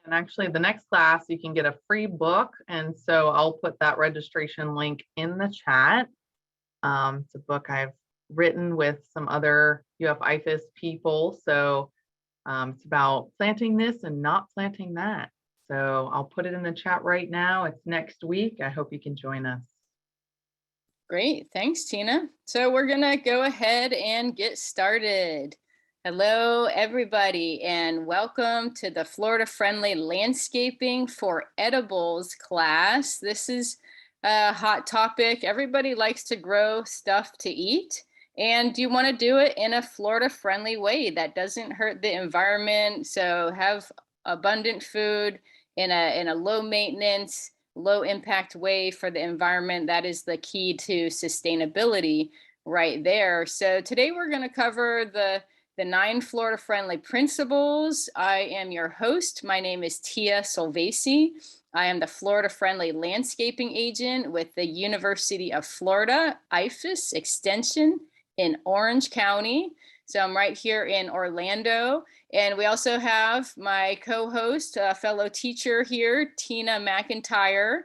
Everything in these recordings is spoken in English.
And actually the next class, you can get a free book. And so I'll put that registration link in the chat. It's a book I've written with some other UF-IFAS people. So it's about planting this and not planting that. So I'll put it in the chat right now. It's next week. I hope you can join us. Great, thanks, Tina. So we're gonna go ahead and get started. Hello, everybody, and welcome to the Florida Friendly Landscaping for Edibles class. This is a hot topic. Everybody likes to grow stuff to eat, and you want to do it in a Florida friendly way that doesn't hurt the environment. So have abundant food in a low maintenance, low impact way for the environment. That is the key to sustainability right there. So today we're going to cover the 9 Florida friendly principles. I am your host. My name is Tia Solvesi. I am the Florida Friendly Landscaping Agent with the University of Florida, IFAS Extension in Orange County. So I'm right here in Orlando. And we also have my co-host, fellow teacher here, Tina McIntyre,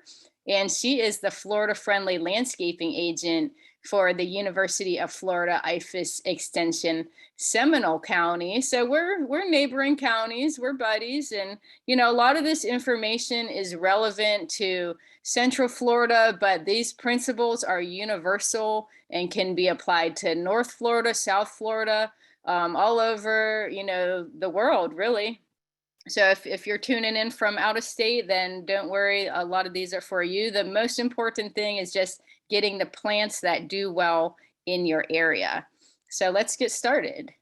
and she is the Florida Friendly Landscaping Agent for the University of Florida IFAS Extension, Seminole County. So we're neighboring counties, we're buddies, and you know, a lot of this information is relevant to Central Florida, but these principles are universal and can be applied to North Florida, South Florida, all over, you know, the world, really. So if you're tuning in from out of state, then don't worry, a lot of these are for you. The most important thing is just getting the plants that do well in your area. So let's get started.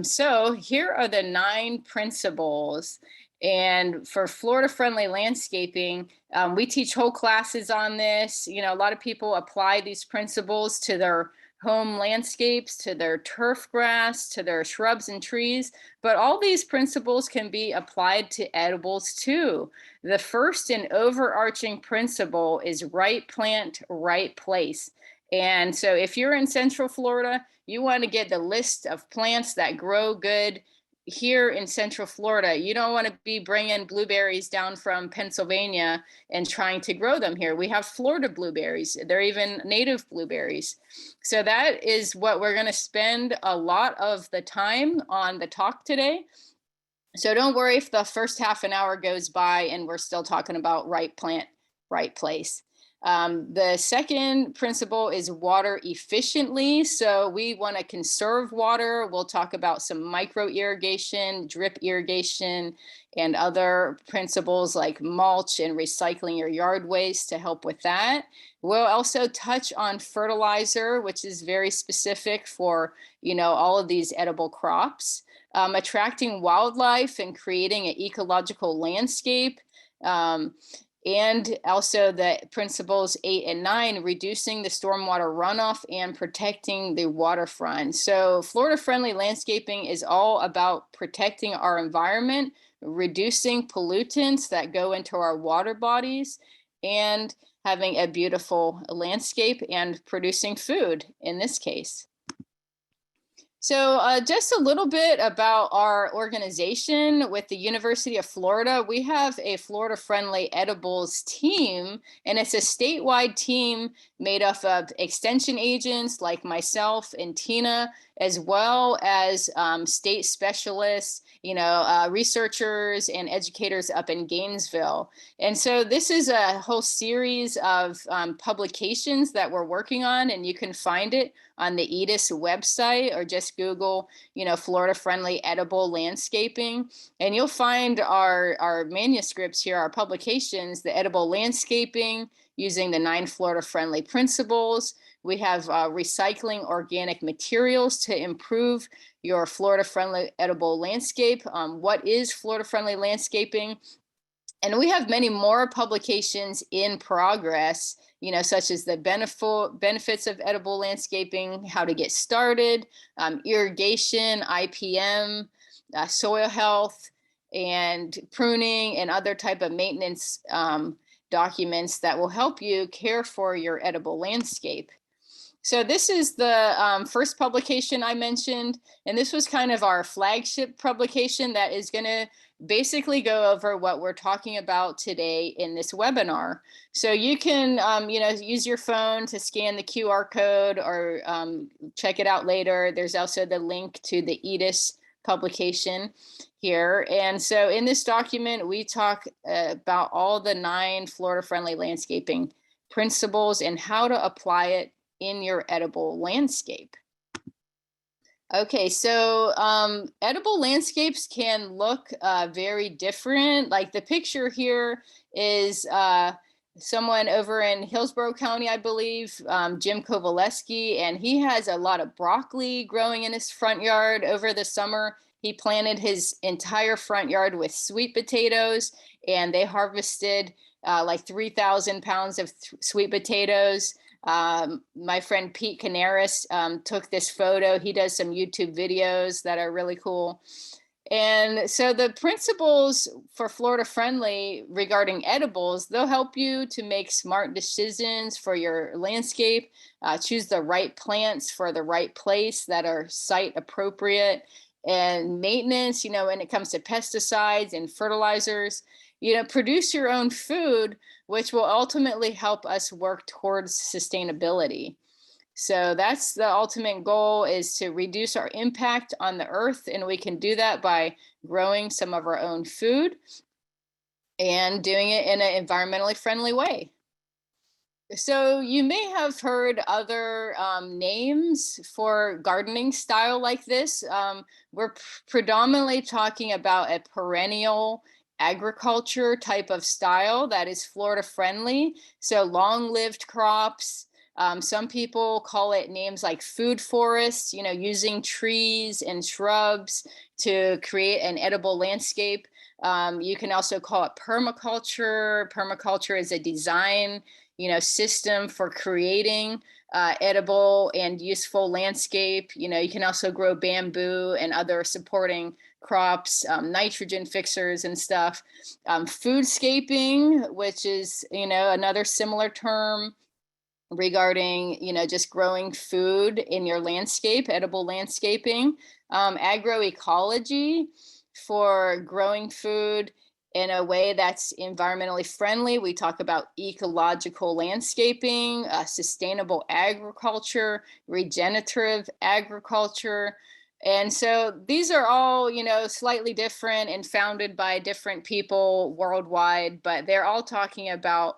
So here are the 9 principles. And for Florida Friendly Landscaping, we teach whole classes on this. You know, a lot of people apply these principles to their home landscapes, to their turf grass, to their shrubs and trees, but all these principles can be applied to edibles too. The first and overarching principle is right plant, right place. And so if you're in Central Florida, you want to get the list of plants that grow good here in Central Florida. You don't want to be bringing blueberries down from Pennsylvania and trying to grow them here. We have Florida blueberries. They're even native blueberries. So that is what we're going to spend a lot of the time on the talk today. So don't worry if the first half an hour goes by and we're still talking about right plant, right place. The second principle is water efficiently. So we want to conserve water. We'll talk about some micro irrigation, drip irrigation, and other principles like mulch and recycling your yard waste to help with that. We'll also touch on fertilizer, which is very specific for, you know, all of these edible crops. Attracting wildlife and creating an ecological landscape. And also the principles 8 and 9, reducing the stormwater runoff and protecting the waterfront. So Florida Friendly Landscaping is all about protecting our environment, reducing pollutants that go into our water bodies, and having a beautiful landscape and producing food in this case. So just a little bit about our organization with the University of Florida. We have a Florida Friendly Edibles team, and it's a statewide team made up of extension agents like myself and Tina, as well as state specialists, you know, researchers and educators up in Gainesville. And so this is a whole series of publications that we're working on, and you can find it on the EDIS website, or just Google, you know, Florida Friendly Edible Landscaping, and you'll find our manuscripts here, our publications, the edible landscaping using the 9 Florida Friendly principles. We have recycling organic materials to improve your Florida Friendly edible landscape. What is Florida Friendly landscaping? And we have many more publications in progress, you know, such as the benefits of edible landscaping, how to get started, irrigation, IPM, soil health, and pruning, and other type of maintenance documents that will help you care for your edible landscape. So this is the first publication I mentioned, and this was kind of our flagship publication that is going to basically go over what we're talking about today in this webinar. So you can, use your phone to scan the QR code or check it out later. There's also the link to the EDIS publication here. And so in this document, we talk about all the 9 Florida-friendly landscaping principles and how to apply it in your edible landscape. Okay, so edible landscapes can look very different. Like the picture here is someone over in Hillsborough County, I believe, Jim Kowaleski, and he has a lot of broccoli growing in his front yard. Over the summer, he planted his entire front yard with sweet potatoes, and they harvested like 3,000 pounds of sweet potatoes. My friend Pete Canaris took this photo. He does some YouTube videos that are really cool. And so the principles for Florida Friendly regarding edibles, they'll help you to make smart decisions for your landscape, choose the right plants for the right place that are site appropriate, and maintenance, when it comes to pesticides and fertilizers, produce your own food, which will ultimately help us work towards sustainability. So that's the ultimate goal, is to reduce our impact on the earth. And we can do that by growing some of our own food and doing it in an environmentally friendly way. So you may have heard other names for gardening style like this. We're predominantly talking about a perennial agriculture type of style that is Florida friendly. So long-lived crops. Some people call it names like food forests, using trees and shrubs to create an edible landscape. You can also call it permaculture. Permaculture is a design system for creating edible and useful landscape. You can also grow bamboo and other supporting crops, nitrogen fixers and stuff. Foodscaping, which is, another similar term regarding, just growing food in your landscape, edible landscaping. Agroecology, for growing food in a way that's environmentally friendly. We talk about ecological landscaping, sustainable agriculture, regenerative agriculture. And so these are all, slightly different and founded by different people worldwide, but they're all talking about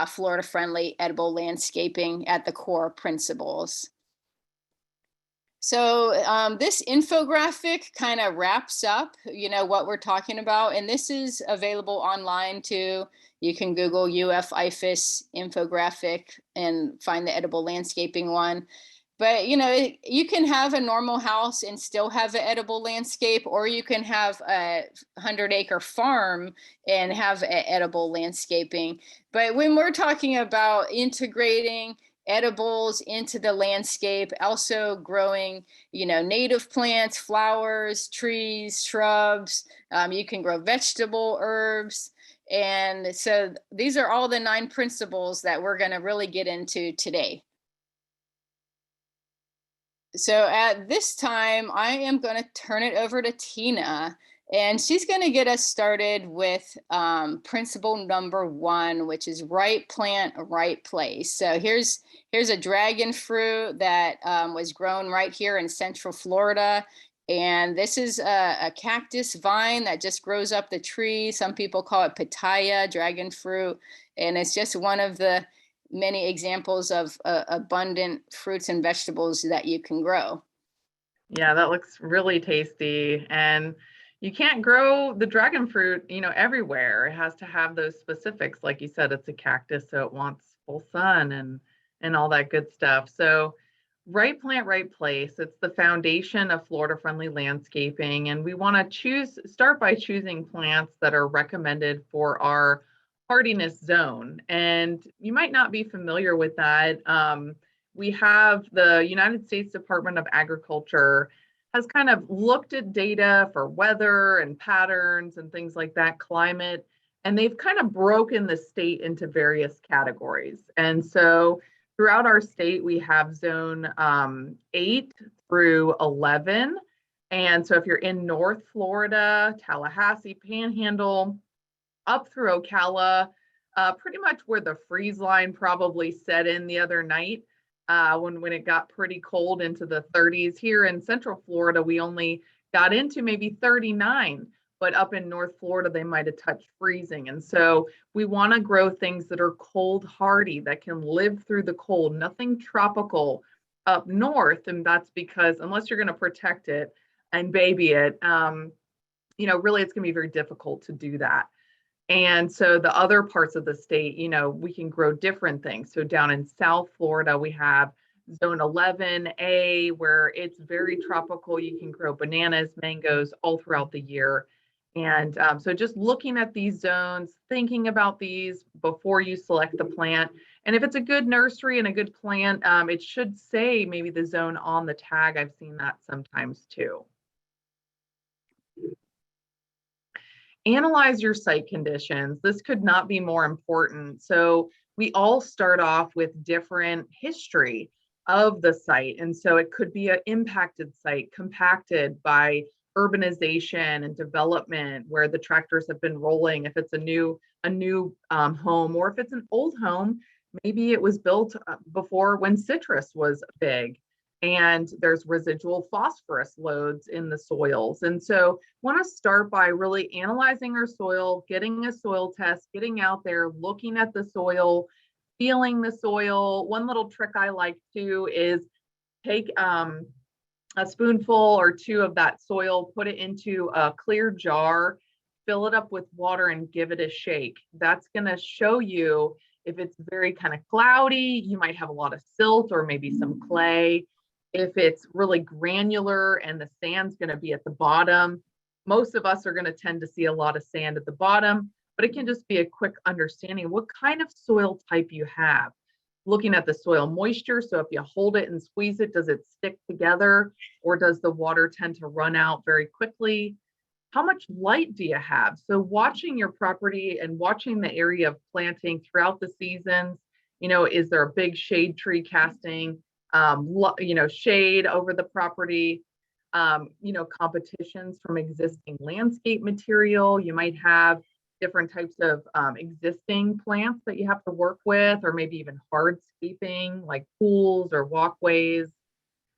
Florida friendly edible landscaping at the core principles. So this infographic kind of wraps up, what we're talking about. And this is available online too. You can Google UF-IFAS infographic and find the edible landscaping one. But, you can have a normal house and still have an edible landscape, or you can have a 100-acre farm and have edible landscaping. But when we're talking about integrating edibles into the landscape, also growing, native plants, flowers, trees, shrubs. You can grow vegetable herbs. And so these are all the 9 principles that we're going to really get into today. So at this time, I am going to turn it over to Tina, and she's going to get us started with principle number 1, which is right plant, right place. So here's a dragon fruit that was grown right here in Central Florida. And this is a cactus vine that just grows up the tree. Some people call it pitaya, dragon fruit. And it's just one of the many examples of abundant fruits and vegetables that you can grow. Yeah, that looks really tasty. And you can't grow the dragon fruit, everywhere. It has to have those specifics. Like you said, it's a cactus, so it wants full sun and all that good stuff. So right plant, right place. It's the foundation of Florida friendly landscaping. And we want to start by choosing plants that are recommended for our hardiness zone. And you might not be familiar with that. We have the United States Department of Agriculture has kind of looked at data for weather and patterns and things like that, climate, and they've kind of broken the state into various categories. And so throughout our state, we have zone 8 through 11. And so if you're in North Florida, Tallahassee, Panhandle, up through Ocala, pretty much where the freeze line probably set in the other night, when it got pretty cold into the 30s. Here in Central Florida, we only got into maybe 39, but up in North Florida, they might have touched freezing. And so we want to grow things that are cold hardy, that can live through the cold, nothing tropical up north. And that's because unless you're going to protect it and baby it, really it's going to be very difficult to do that. And so the other parts of the state, we can grow different things. So down in South Florida, we have zone 11A, where it's very tropical. You can grow bananas, mangoes all throughout the year. And so just looking at these zones, thinking about these before you select the plant. And if it's a good nursery and a good plant, it should say maybe the zone on the tag. I've seen that sometimes too. Analyze your site conditions. This could not be more important. So we all start off with different history of the site. And so it could be an impacted site, compacted by urbanization and development, where the tractors have been rolling. If it's a new home, or if it's an old home, maybe it was built before when citrus was big, and there's residual phosphorus loads in the soils. And so want to start by really analyzing our soil, getting a soil test, getting out there, looking at the soil, feeling the soil. One little trick I like to is take a spoonful or two of that soil, put it into a clear jar, fill it up with water, and give it a shake. That's going to show you if it's very kind of cloudy, you might have a lot of silt or maybe some clay. If it's really granular and the sand's going to be at the bottom, most of us are going to tend to see a lot of sand at the bottom, but it can just be a quick understanding of what kind of soil type you have. Looking at the soil moisture, so if you hold it and squeeze it, does it stick together, or does the water tend to run out very quickly? How much light do you have? So watching your property and watching the area of planting throughout the seasons, is there a big shade tree casting? Shade over the property, competitions from existing landscape material. You might have different types of existing plants that you have to work with, or maybe even hardscaping like pools or walkways.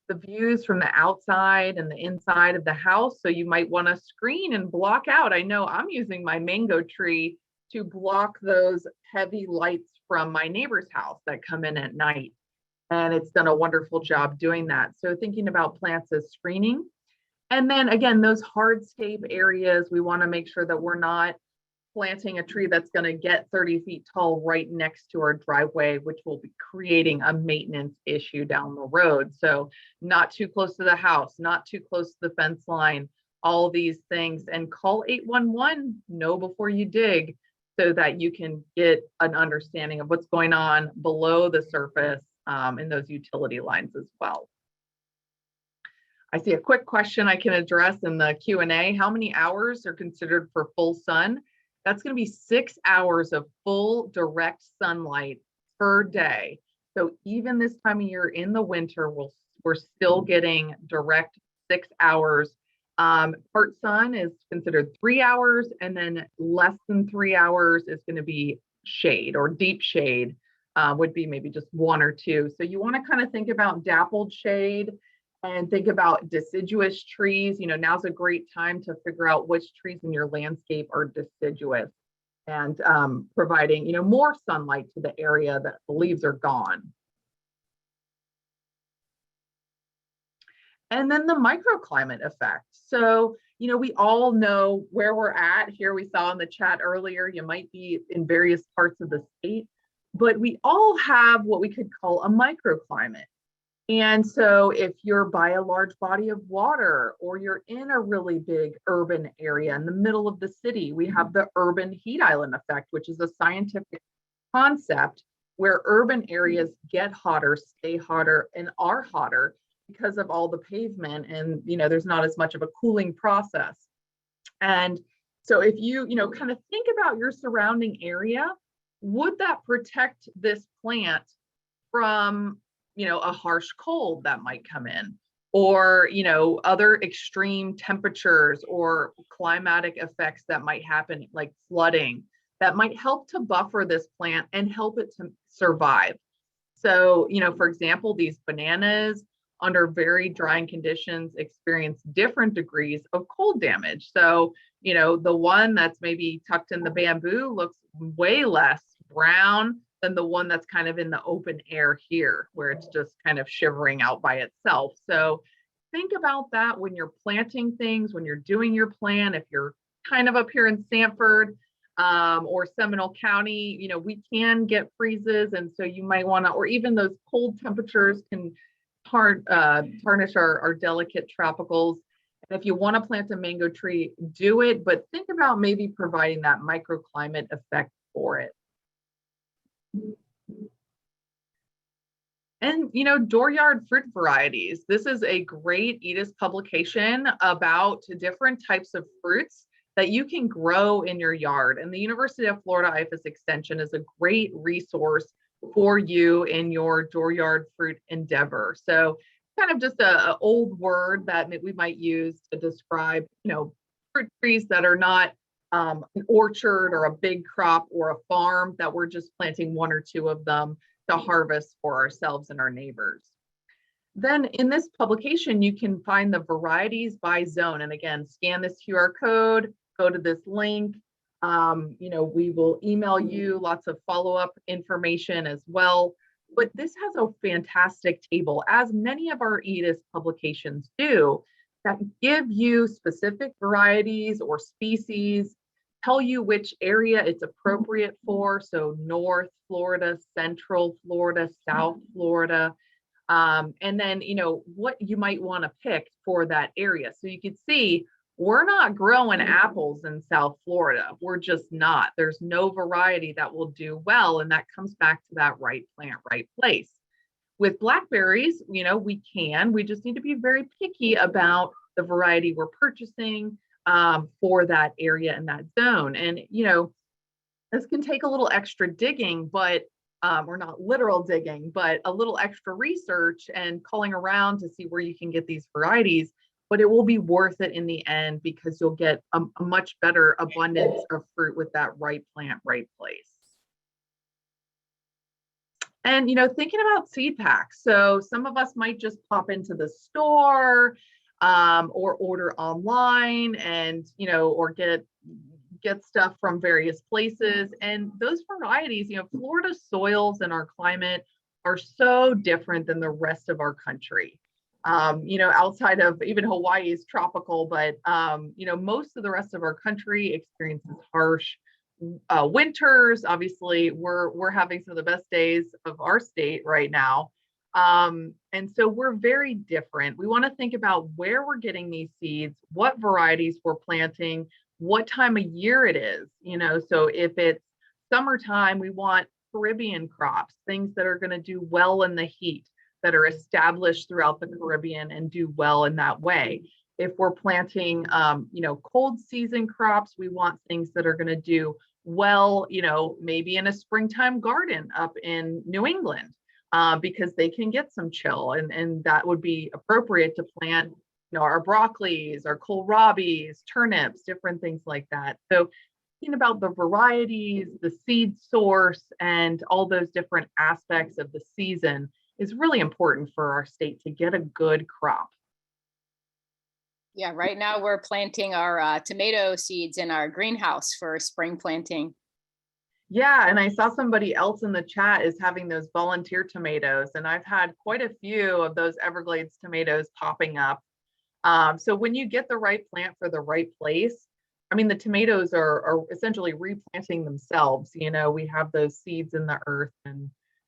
The views from the outside and the inside of the house. So you might want to screen and block out. I know I'm using my mango tree to block those heavy lights from my neighbor's house that come in at night. And it's done a wonderful job doing that. So thinking about plants as screening. And then again, those hardscape areas, we want to make sure that we're not planting a tree that's going to get 30 feet tall right next to our driveway, which will be creating a maintenance issue down the road. So not too close to the house, not too close to the fence line, all these things. And call 811, know before you dig, so that you can get an understanding of what's going on below the surface in those utility lines as well. I see a quick question I can address in the Q&A. How many hours are considered for full sun? That's going to be 6 hours of full direct sunlight per day. So even this time of year in the winter, we're still getting direct 6 hours. Part sun is considered 3 hours, and then less than 3 hours is going to be shade, or deep shade would be maybe just 1 or 2. So you want to kind of think about dappled shade and think about deciduous trees. Now's a great time to figure out which trees in your landscape are deciduous, and providing, more sunlight to the area that the leaves are gone. And then the microclimate effect. So, we all know where we're at. Here we saw in the chat earlier, you might be in various parts of the state, but we all have what we could call a microclimate. And so if you're by a large body of water, or you're in a really big urban area in the middle of the city, we have the urban heat island effect, which is a scientific concept where urban areas get hotter, stay hotter, and are hotter because of all the pavement, and there's not as much of a cooling process. And so if you kind of think about your surrounding area, would that protect this plant from a harsh cold that might come in? or, you know, other extreme temperatures or climatic effects that might happen, like flooding, that might help to buffer this plant and help it to survive. So, you know, for example, these bananas under very drying conditions experience different degrees of cold damage. So, you know, the one that's maybe tucked in the bamboo looks way less brown than the one that's kind of in the open air here, where it's just kind of shivering out by itself. So think about that when you're planting things, when you're doing your plan. If you're kind of up here in Sanford, or Seminole County, you know, we can get freezes. And so you might want to, or even those cold temperatures can tarnish our delicate tropicals. And if you want to plant a mango tree, do it, but think about maybe providing that microclimate effect for it. And, you know, dooryard fruit varieties. This is a great EDIS publication about different types of fruits that you can grow in your yard. And the University of Florida IFAS Extension is a great resource for you in your dooryard fruit endeavor. So kind of just a old word that we might use to describe, you know, fruit trees that are not an orchard or a big crop or a farm, that we're just planting one or two of them to harvest for ourselves and our neighbors. Then in this publication, you can find the varieties by zone. And again, scan this QR code, go to this link. You know, we will email you lots of follow-up information as well. But this has a fantastic table, as many of our EDIS publications do, that give you specific varieties or species, tell you which area it's appropriate for. So North Florida, Central Florida, South Florida. And then, you know, what you might want to pick for that area. So you can see we're not growing apples in South Florida. We're just not. There's no variety that will do well. And that comes back to that right plant, right place. With blackberries, you know, we just need to be very picky about the variety we're purchasing for that area and that zone. And, you know, this can take a little extra digging, but or not literal digging, but a little extra research and calling around to see where you can get these varieties. But it will be worth it in the end, because you'll get a much better abundance of fruit with that right plant, right place. And, you know, thinking about seed packs. So some of us might just pop into the store or order online and, you know, or get stuff from various places. And those varieties, you know, Florida soils and our climate are so different than the rest of our country. You know, outside of even Hawaii is tropical, but, you know, most of the rest of our country experiences harsh winters. Obviously, we're having some of the best days of our state right now. And so we're very different. We want to think about where we're getting these seeds, what varieties we're planting, what time of year it is. You know, so if it's summertime, we want Caribbean crops, things that are going to do well in the heat, that are established throughout the Caribbean and do well in that way. If we're planting, you know, cold season crops, we want things that are going to do well, you know, maybe in a springtime garden up in New England, because they can get some chill, and that would be appropriate to plant, you know, our broccolis, our kohlrabis, turnips, different things like that. So thinking about the varieties, the seed source, and all those different aspects of the season is really important for our state to get a good crop. Yeah, right now we're planting our tomato seeds in our greenhouse for spring planting. Yeah, and I saw somebody else in the chat is having those volunteer tomatoes, and I've had quite a few of those Everglades tomatoes popping up. So when you get the right plant for the right place, I mean, the tomatoes are essentially replanting themselves. You know, we have those seeds in the earth,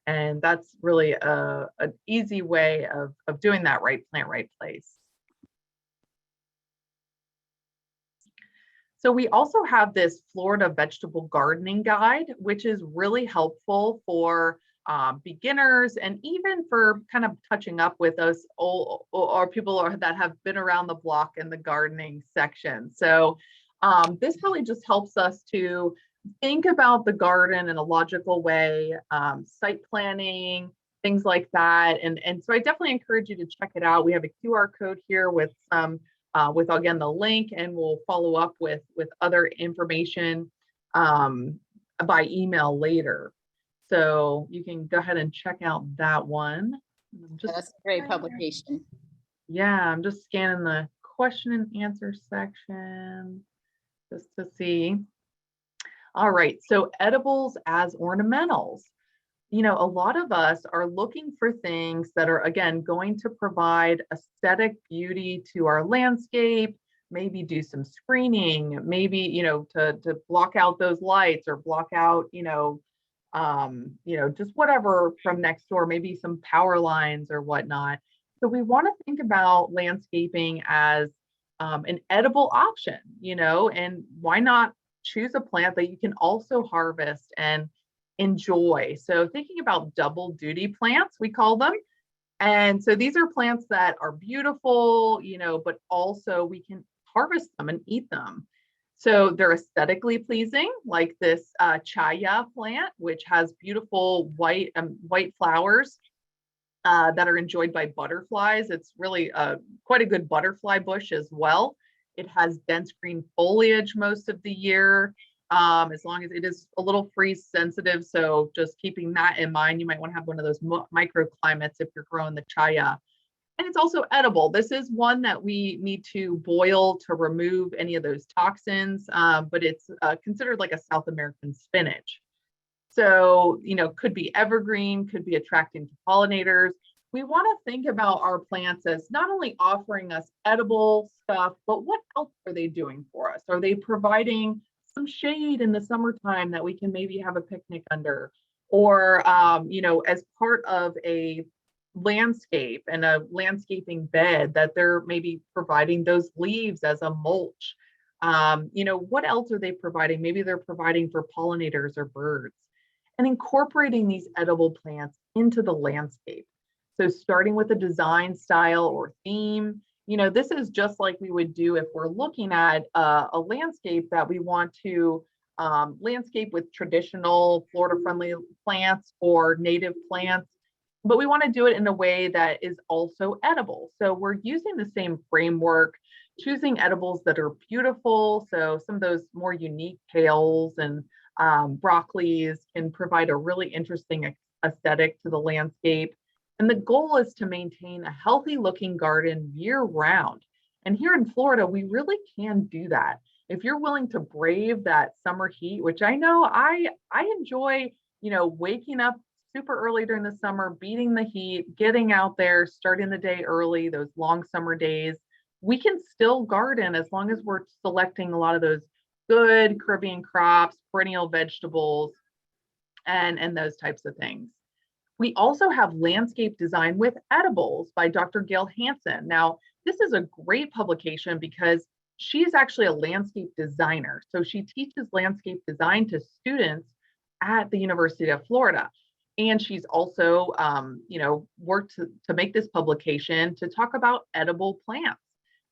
and that's really an easy way of doing that right plant, right place. So we also have this Florida vegetable gardening guide, which is really helpful for beginners, and even for kind of touching up with us or people that have been around the block in the gardening section. So this really just helps us to think about the garden in a logical way, site planning, things like that. And so I definitely encourage you to check it out. We have a QR code here with some, with again, the link, and we'll follow up with other information by email later. So you can go ahead and check out that one. That's a great publication. Yeah, I'm just scanning the question and answer section just to see. All right, so edibles as ornamentals. You know, a lot of us are looking for things that are, again, going to provide aesthetic beauty to our landscape, maybe do some screening, maybe, you know, to block out those lights or block out, just whatever from next door, maybe some power lines or whatnot. So we want to think about landscaping as an edible option, and why not choose a plant that you can also harvest and enjoy. So thinking about double duty plants, we call them. And so these are plants that are beautiful, but also we can harvest them and eat them. So they're aesthetically pleasing, like this chaya plant, which has beautiful white flowers that are enjoyed by butterflies. It's really quite a good butterfly bush as well. It has dense green foliage most of the year, as long as it is a little freeze sensitive. So just keeping that in mind, you might want to have one of those microclimates if you're growing the chaya. And it's also edible. This is one that we need to boil to remove any of those toxins, but it's considered like a South American spinach. So, could be evergreen, could be attracting to pollinators. We want to think about our plants as not only offering us edible stuff, but what else are they doing for us? Are they providing some shade in the summertime that we can maybe have a picnic under? Or, as part of a landscape and a landscaping bed, that they're maybe providing those leaves as a mulch. What else are they providing? Maybe they're providing for pollinators or birds, and incorporating these edible plants into the landscape. So starting with a design style or theme, this is just like we would do if we're looking at a landscape that we want to landscape with traditional Florida-friendly plants or native plants, but we want to do it in a way that is also edible. So we're using the same framework, choosing edibles that are beautiful. So some of those more unique kales and broccolis can provide a really interesting aesthetic to the landscape. And the goal is to maintain a healthy looking garden year round. And here in Florida, we really can do that. If you're willing to brave that summer heat, which I know I enjoy, waking up super early during the summer, beating the heat, getting out there, starting the day early, those long summer days, we can still garden as long as we're selecting a lot of those good Caribbean crops, perennial vegetables, and those types of things. We also have Landscape Design with Edibles by Dr. Gail Hansen. Now, this is a great publication because she's actually a landscape designer. So she teaches landscape design to students at the University of Florida. And she's also, worked to make this publication to talk about edible plants.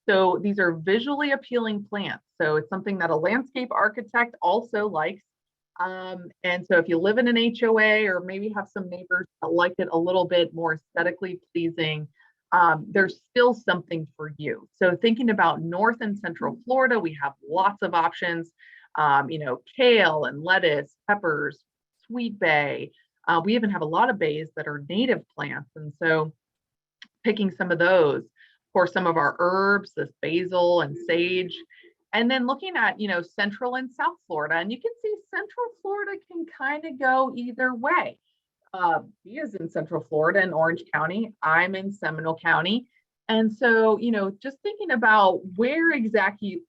So these are visually appealing plants. So it's something that a landscape architect also likes. And so if you live in an HOA or maybe have some neighbors that like it a little bit more aesthetically pleasing, there's still something for you. So thinking about North and Central Florida, we have lots of options, kale and lettuce, peppers, sweet bay. We even have a lot of bays that are native plants. And so picking some of those for some of our herbs, this basil and sage. And then looking at, Central and South Florida, and you can see Central Florida can kind of go either way. He is in Central Florida in Orange County. I'm in Seminole County. And so, just thinking about where exactly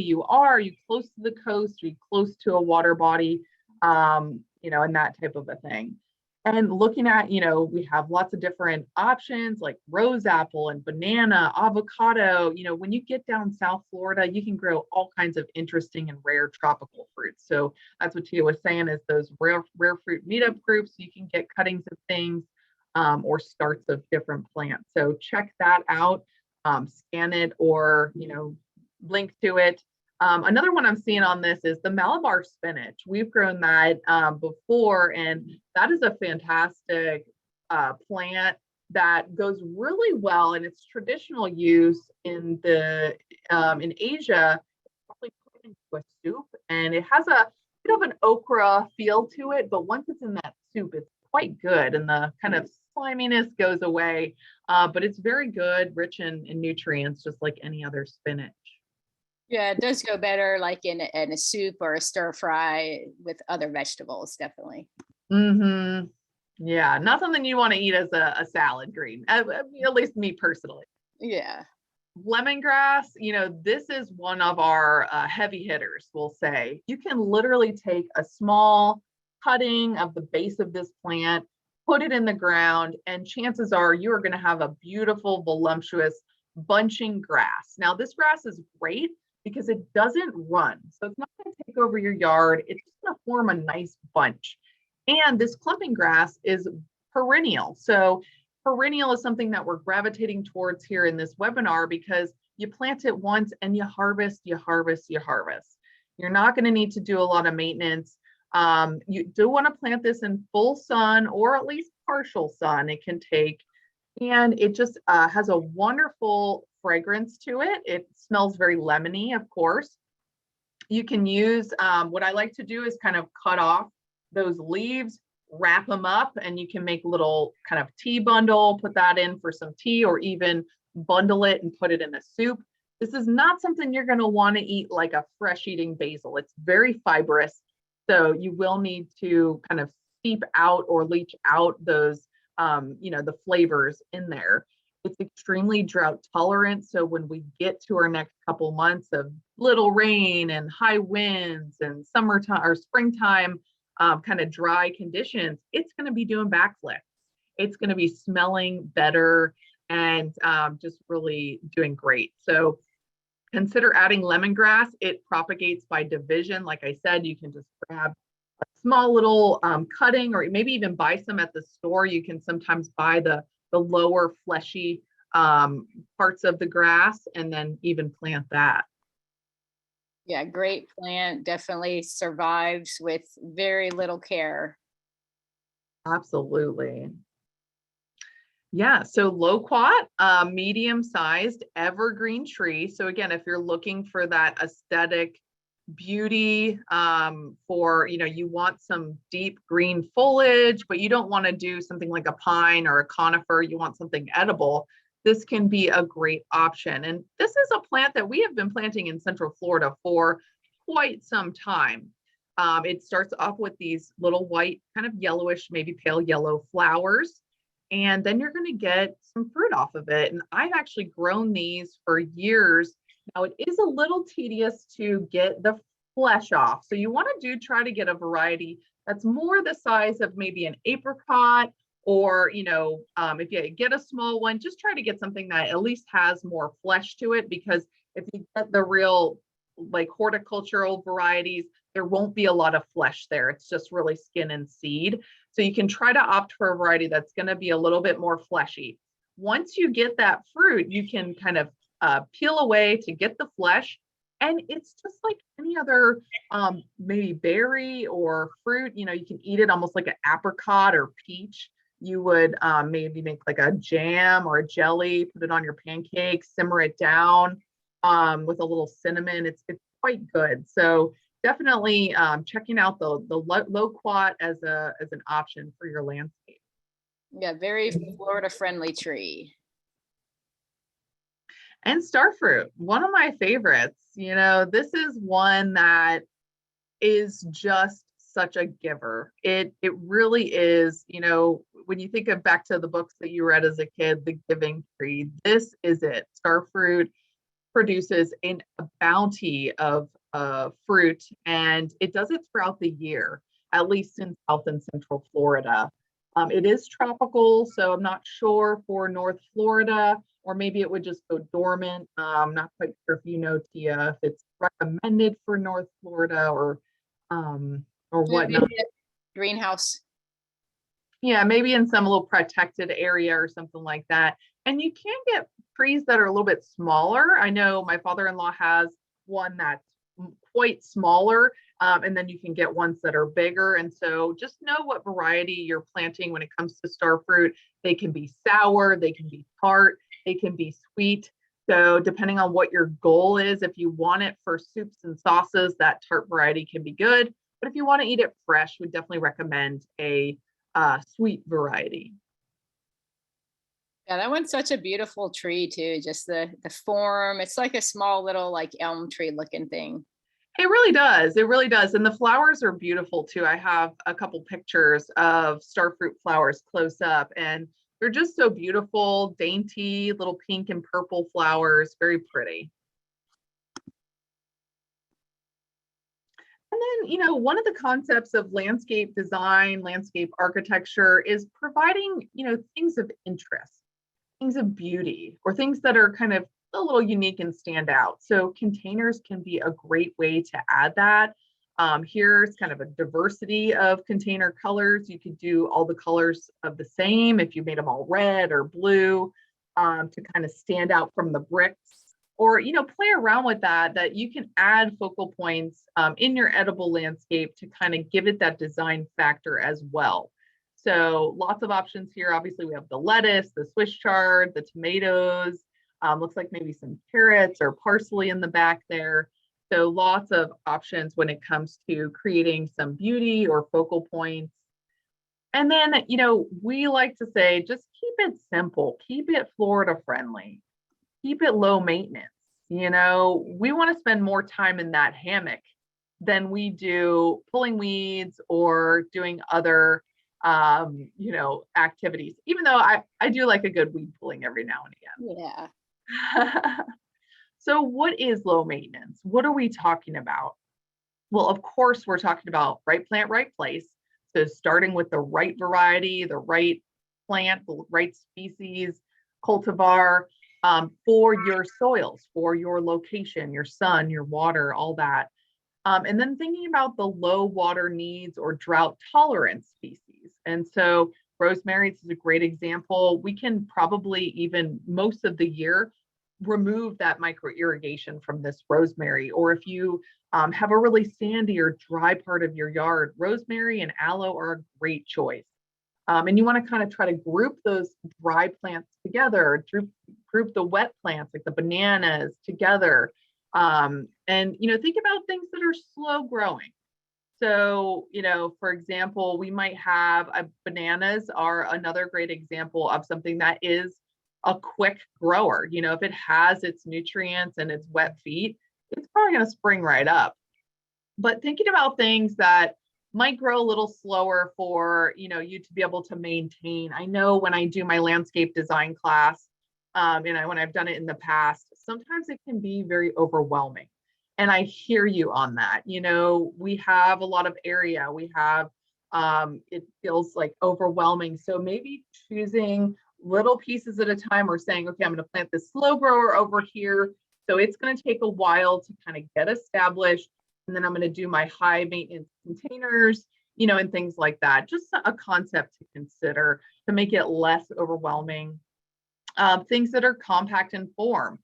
you are you close to the coast? Are you close to a water body? And that type of a thing. And looking at, we have lots of different options like rose apple and banana, avocado. When you get down South Florida, you can grow all kinds of interesting and rare tropical fruits. So that's what Tia was saying, is those rare fruit meetup groups. You can get cuttings of things or starts of different plants. So check that out, scan it, or, link to it. Another one I'm seeing on this is the Malabar spinach. We've grown that before, and that is a fantastic plant that goes really well, and its traditional use in in Asia, probably put into a soup, and it has a bit of an okra feel to it, but once it's in that soup, it's quite good, and the kind of sliminess goes away. But it's very good, rich in nutrients, just like any other spinach. Yeah, it does go better like in a soup or a stir fry with other vegetables, definitely. Mm-hmm. Yeah, not something you want to eat as a salad green, at least me personally. Yeah. Lemongrass, this is one of our heavy hitters, we'll say. You can literally take a small cutting of the base of this plant, put it in the ground, and chances are you are going to have a beautiful, voluptuous, bunching grass. Now, this grass is great because it doesn't run. So it's not going to take over your yard. It's just going to form a nice bunch. And this clumping grass is perennial. So perennial is something that we're gravitating towards here in this webinar because you plant it once and you harvest, you harvest, you harvest. You're not going to need to do a lot of maintenance. You do want to plant this in full sun or at least partial sun it can take. And it just has a wonderful fragrance to it. It smells very lemony, of course. You can use, what I like to do is kind of cut off those leaves, wrap them up, and you can make little kind of tea bundle, put that in for some tea, or even bundle it and put it in a soup. This is not something you're going to want to eat like a fresh eating basil. It's very fibrous. So you will need to kind of steep out or leach out those, the flavors in there. It's extremely drought tolerant. So when we get to our next couple months of little rain and high winds and summertime or springtime, kind of dry conditions, it's going to be doing backflips. It's going to be smelling better and just really doing great. So consider adding lemongrass. It propagates by division. Like I said, you can just grab a small little cutting, or maybe even buy some at the store. You can sometimes buy the lower fleshy parts of the grass and then even plant that. Yeah, great plant. Definitely survives with very little care. Absolutely. Yeah, so loquat, medium-sized evergreen tree. So again, if you're looking for that aesthetic beauty, for, you want some deep green foliage, but you don't want to do something like a pine or a conifer, you want something edible, this can be a great option. And this is a plant that we have been planting in Central Florida for quite some time. It starts off with these little white, kind of yellowish, maybe pale yellow flowers, and then you're going to get some fruit off of it. And I've actually grown these for years. Now, it is a little tedious to get the flesh off. So you want to try to get a variety that's more the size of maybe an apricot, or, if you get a small one, just try to get something that at least has more flesh to it, because if you get the real like horticultural varieties, there won't be a lot of flesh there. It's just really skin and seed. So you can try to opt for a variety that's going to be a little bit more fleshy. Once you get that fruit, you can kind of peel away to get the flesh. And it's just like any other maybe berry or fruit. You can eat it almost like an apricot or peach. You would maybe make like a jam or a jelly, put it on your pancakes, simmer it down with a little cinnamon. It's quite good. So definitely checking out the loquat as an option for your landscape. Yeah, very Florida friendly tree. And starfruit, one of my favorites. This is one that is just such a giver. It really is. When you think of back to the books that you read as a kid, The Giving Tree, this is it. Starfruit produces a bounty of fruit, and it does it throughout the year, at least in South and Central Florida. It is tropical, so I'm not sure for North Florida, or maybe it would just go dormant. I'm not quite sure if Tia, if it's recommended for North Florida or whatnot. Greenhouse. Yeah, maybe in some little protected area or something like that. And you can get trees that are a little bit smaller. I know my father-in-law has one that's quite smaller. And then you can get ones that are bigger. And so just know what variety you're planting when it comes to star fruit. They can be sour, they can be tart, they can be sweet. So depending on what your goal is, if you want it for soups and sauces, that tart variety can be good. But if you want to eat it fresh, we definitely recommend a sweet variety. Yeah, that one's such a beautiful tree too. Just the form. It's like a small little like elm tree looking thing. It really does. It really does. And the flowers are beautiful too. I have a couple pictures of starfruit flowers close up, and they're just so beautiful, dainty, little pink and purple flowers, very pretty. And then, one of the concepts of landscape design, landscape architecture is providing, things of interest, things of beauty, or things that are kind of a little unique and stand out. So containers can be a great way to add that. Here's kind of a diversity of container colors. You could do all the colors of the same if you made them all red or blue, to kind of stand out from the bricks. Or play around with that you can add focal points in your edible landscape to kind of give it that design factor as well. So lots of options here. Obviously, we have the lettuce, the Swiss chard, the tomatoes. Looks like maybe some carrots or parsley in the back there. So lots of options when it comes to creating some beauty or focal points. And then, we like to say, just keep it simple, keep it Florida friendly, keep it low maintenance. We want to spend more time in that hammock than we do pulling weeds or doing other activities, even though I do like a good weed pulling every now and Yeah. again. So what is low maintenance? What are we talking about? Well, of course, we're talking about right plant, right place. So starting with the right variety, the right plant, the right species, cultivar, for your soils, for your location, your sun, your water, all that. And then thinking about the low water needs or drought tolerant species. And so rosemary is a great example. We can probably even most of the year remove that micro irrigation from this rosemary. Or if you have a really sandy or dry part of your yard, rosemary and aloe are a great choice. And you want to kind of try to group those dry plants together, group the wet plants like the bananas together. And think about things that are slow growing. So, for example, we might have bananas are another great example of something that is a quick grower. If it has its nutrients and its wet feet, it's probably going to spring right up. But thinking about things that might grow a little slower for you to be able to maintain. I know when I do my landscape design class, and when I've done it in the past, sometimes it can be very overwhelming. And I hear you on that. We have a lot of area. We have, it feels like overwhelming. So maybe choosing little pieces at a time, or saying, okay, I'm going to plant this slow grower over here. So it's going to take a while to kind of get established. And then I'm going to do my high maintenance containers, and things like that. Just a concept to consider to make it less overwhelming. Things that are compact in form.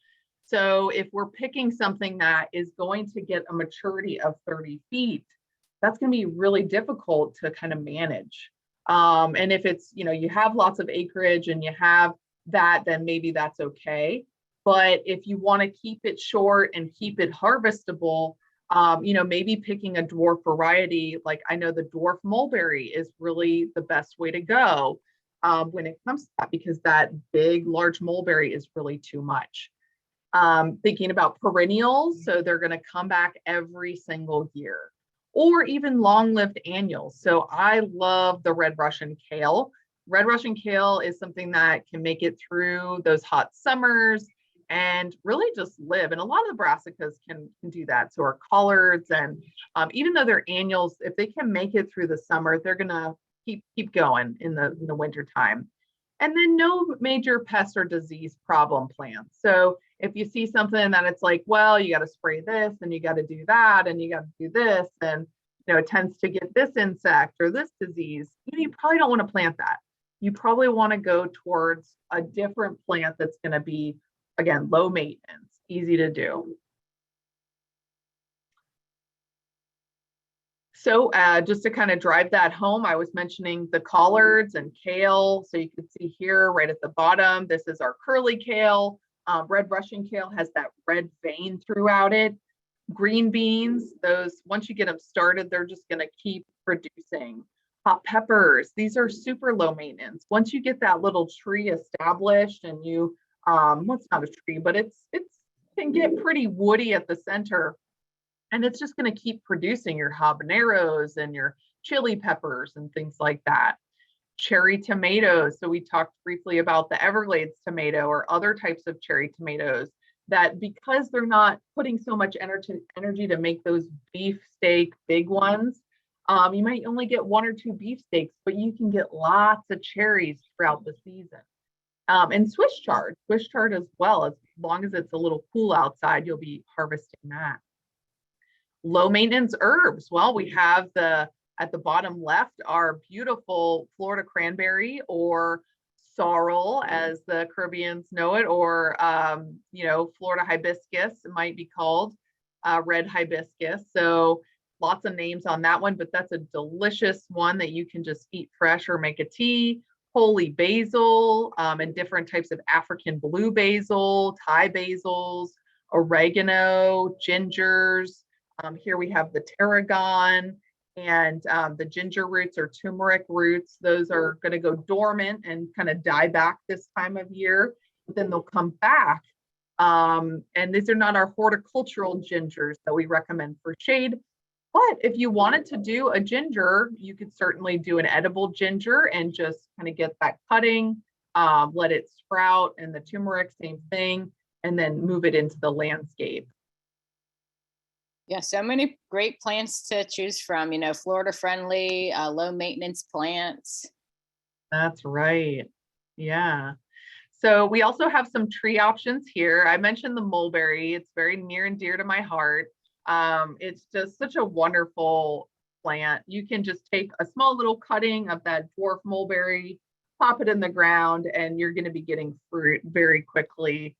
So if we're picking something that is going to get a maturity of 30 feet, that's going to be really difficult to kind of manage. And if it's, you have lots of acreage and you have that, then maybe that's okay. But if you want to keep it short and keep it harvestable, maybe picking a dwarf variety, like I know the dwarf mulberry is really the best way to go when it comes to that, because that big, large mulberry is really too much. Thinking about perennials, so they're going to come back every single year, or even long-lived annuals. So I love the red Russian kale. Red Russian kale is something that can make it through those hot summers and really just live. And a lot of the brassicas can do that. So our collards, and even though they're annuals, if they can make it through the summer, they're going to keep going in the winter time. And then no major pest or disease problem plants. So if you see something that it's like, well, you got to spray this and you got to do that and you got to do this, and it tends to get this insect or this disease, you probably don't want to plant that. You probably want to go towards a different plant that's going to be, again, low maintenance, easy to do. So just to kind of drive that home, I was mentioning the collards and kale. So you can see here right at the bottom, this is our curly kale. Red Russian kale has that red vein throughout it. Green beans, those, once you get them started, they're just going to keep producing. Hot peppers, these are super low maintenance. Once you get that little tree established and you, well, it's not a tree, but it's can get pretty woody at the center. And it's just going to keep producing your habaneros and your chili peppers and things like that. Cherry tomatoes. So we talked briefly about the Everglades tomato or other types of cherry tomatoes that, because they're not putting so much energy to make those beefsteak big ones, you might only get 1 or 2 beefsteaks, but you can get lots of cherries throughout the season. And Swiss chard as well. As long as it's a little cool outside, you'll be harvesting that. Low maintenance herbs. Well, we have at the bottom left, our beautiful Florida cranberry, or sorrel, as the Caribbeans know it, or, Florida hibiscus, it might be called, red hibiscus. So lots of names on that one, but that's a delicious one that you can just eat fresh or make a tea. Holy basil, and different types of African blue basil, Thai basils, oregano, gingers. Here we have the tarragon and the ginger roots or turmeric roots. Those are going to go dormant and kind of die back this time of year, but then they'll come back. And these are not our horticultural gingers that we recommend for shade. But if you wanted to do a ginger, you could certainly do an edible ginger and just kind of get that cutting, let it sprout, and the turmeric, same thing, and then move it into the landscape. Yeah, so many great plants to choose from, Florida friendly, low maintenance plants. That's right. Yeah. So we also have some tree options here. I mentioned the mulberry. It's very near and dear to my heart. It's just such a wonderful plant. You can just take a small little cutting of that dwarf mulberry, pop it in the ground, and you're going to be getting fruit very quickly.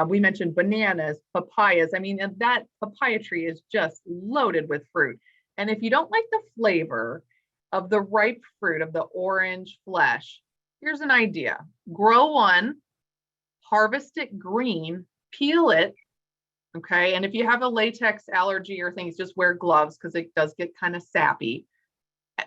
We mentioned bananas, papayas. I mean, that papaya tree is just loaded with fruit. And if you don't like the flavor of the ripe fruit, of the orange flesh, here's an idea. Grow one, harvest it green, peel it. Okay. And if you have a latex allergy or things, just wear gloves because it does get kind of sappy.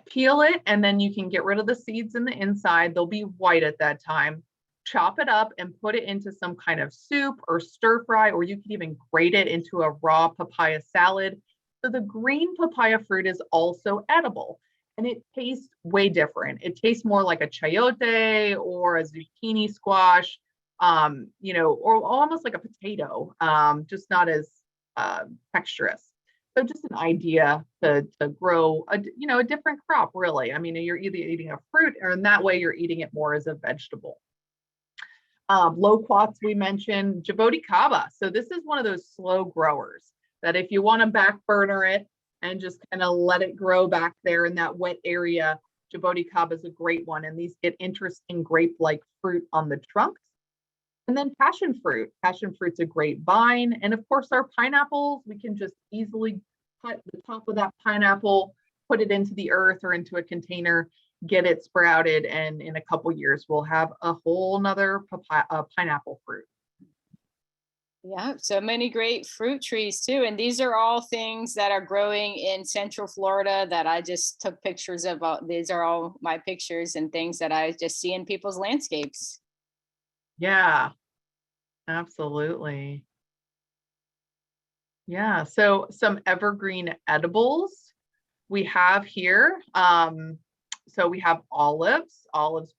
Peel it, and then you can get rid of the seeds in the inside. They'll be white at that time. Chop it up and put it into some kind of soup or stir fry, or you could even grate it into a raw papaya salad. So the green papaya fruit is also edible, and it tastes way different. It tastes more like a chayote or a zucchini squash, or almost like a potato, just not as texturous. So just an idea to grow a different crop, really. I mean, you're either eating a fruit, or in that way you're eating it more as a vegetable. Loquats, we mentioned, jaboticaba. So this is one of those slow growers that if you want to back burner it and just kind of let it grow back there in that wet area, jaboticaba is a great one. And these get interesting grape-like fruit on the trunks. And then passion fruit. Passion fruit's a great vine. And of course, our pineapples, we can just easily cut the top of that pineapple, put it into the earth or into a container, get it sprouted, and in a couple years we'll have a whole nother pineapple fruit. Yeah, so many great fruit trees too. And these are all things that are growing in Central Florida that I just took pictures of. These are all my pictures and things that I just see in people's landscapes. Yeah, absolutely. Yeah, so some evergreen edibles we have here. So we have olives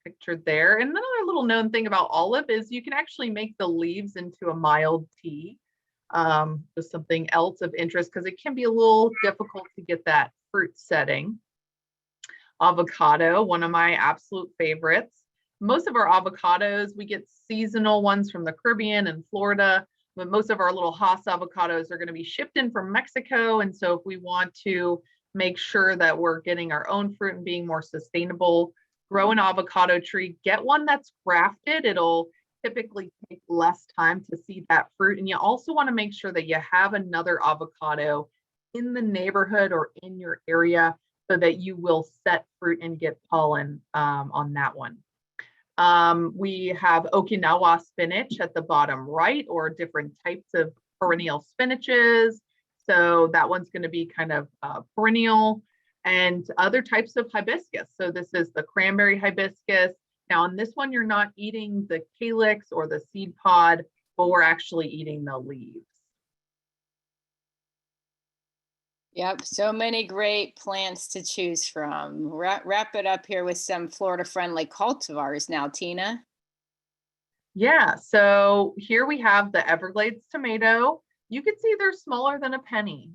pictured there. And another little known thing about olive is you can actually make the leaves into a mild tea. Just something else of interest because it can be a little difficult to get that fruit setting. Avocado, one of my absolute favorites. Most of our avocados, we get seasonal ones from the Caribbean and Florida, but most of our little Hass avocados are going to be shipped in from Mexico. And so if we want to make sure that we're getting our own fruit and being more sustainable, grow an avocado tree, get one that's grafted. It'll typically take less time to see that fruit. And you also want to make sure that you have another avocado in the neighborhood or in your area so that you will set fruit and get pollen on that one. We have Okinawa spinach at the bottom right, or different types of perennial spinaches. So that one's going to be kind of perennial, and other types of hibiscus. So this is the cranberry hibiscus. Now on this one, you're not eating the calyx or the seed pod, but we're actually eating the leaves. Yep, so many great plants to choose from. Wrap it up here with some Florida-friendly cultivars now, Tina. Yeah, so here we have the Everglades tomato. You can see they're smaller than a penny,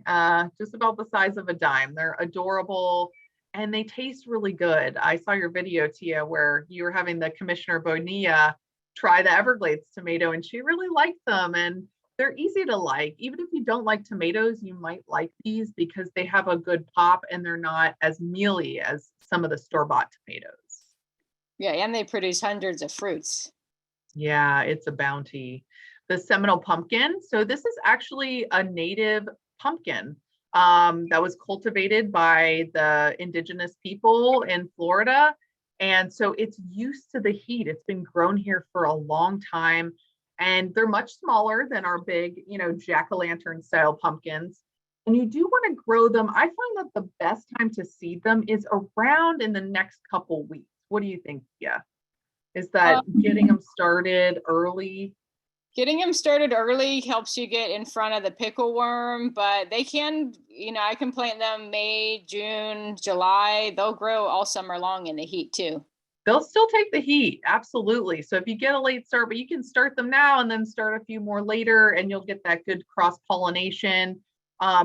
just about the size of a dime. They're adorable and they taste really good. I saw your video, Tia, where you were having the Commissioner Bonilla try the Everglades tomato, and she really liked them. And they're easy to like. Even if you don't like tomatoes, you might like these because they have a good pop and they're not as mealy as some of the store-bought tomatoes. Yeah, and they produce hundreds of fruits. Yeah, it's a bounty. The Seminole pumpkin. So this is actually a native pumpkin that was cultivated by the indigenous people in Florida. And so it's used to the heat. It's been grown here for a long time. And they're much smaller than our big, jack-o'-lantern style pumpkins. And you do want to grow them. I find that the best time to seed them is around in the next couple weeks. What do you think, Tia? Is that getting them started early? Getting them started early helps you get in front of the pickle worm, but they can, I can plant them May, June, July. They'll grow all summer long in the heat too. They'll still take the heat, absolutely. So if you get a late start, but you can start them now and then start a few more later, and you'll get that good cross-pollination.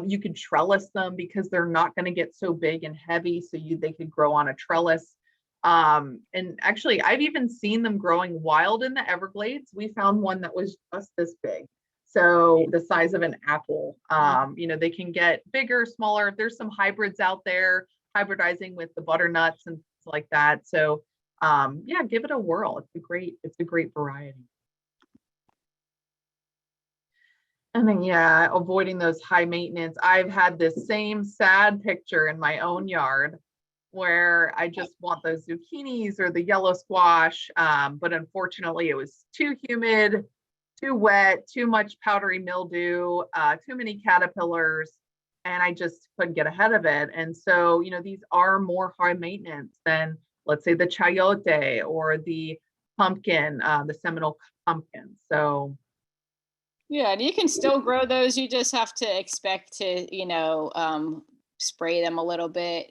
You can trellis them because they're not going to get so big and heavy, so they could grow on a trellis. And actually, I've even seen them growing wild in the Everglades. We found one that was just this big, so the size of an apple. They can get bigger, smaller. There's some hybrids out there hybridizing with the butternuts and things like that. So yeah, give it a whirl. It's a great variety. And then, yeah, avoiding those high maintenance. I've had this same sad picture in my own yard where I just want those zucchinis or the yellow squash. But unfortunately, it was too humid, too wet, too much powdery mildew, too many caterpillars, and I just couldn't get ahead of it. And so, these are more high maintenance than, let's say, the chayote or the pumpkin, the Seminole pumpkin. So yeah, and you can still grow those. You just have to expect to, spray them a little bit.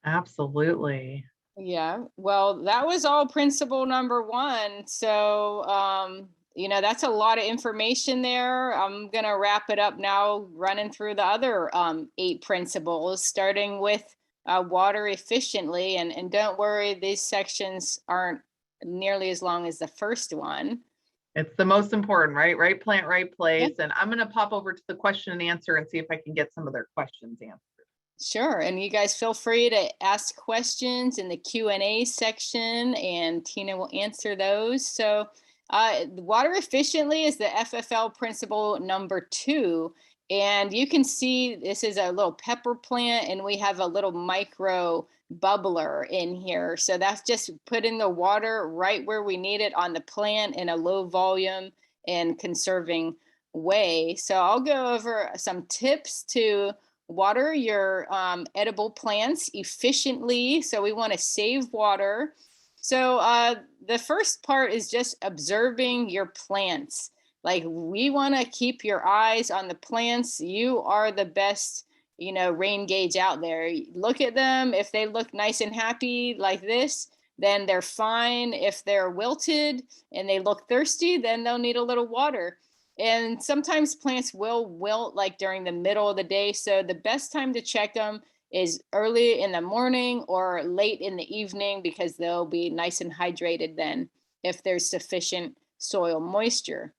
absolutely. Yeah, well, that was all principle number one. So, that's a lot of information there. I'm going to wrap it up now, running through the other 8 principles, starting with water efficiently. And don't worry, these sections aren't nearly as long as the first one. It's the most important, right? Right plant, right place. And I'm going to pop over to the question and answer and see if I can get some of their questions answered. Sure, and you guys feel free to ask questions in the Q&A section, and Tina will answer those. So water efficiently is the FFL principle number 2. And you can see this is a little pepper plant, and we have a little micro bubbler in here. So that's just putting the water right where we need it on the plant in a low volume and conserving way. So I'll go over some tips to water your edible plants efficiently. So we want to save water. So the first part is just observing your plants. Like, we want to keep your eyes on the plants. You are the best, rain gauge out there. Look at them. If they look nice and happy like this, then they're fine. If they're wilted and they look thirsty, then they'll need a little water. And sometimes plants will wilt like during the middle of the day. So the best time to check them is early in the morning or late in the evening, because they'll be nice and hydrated then if there's sufficient soil moisture.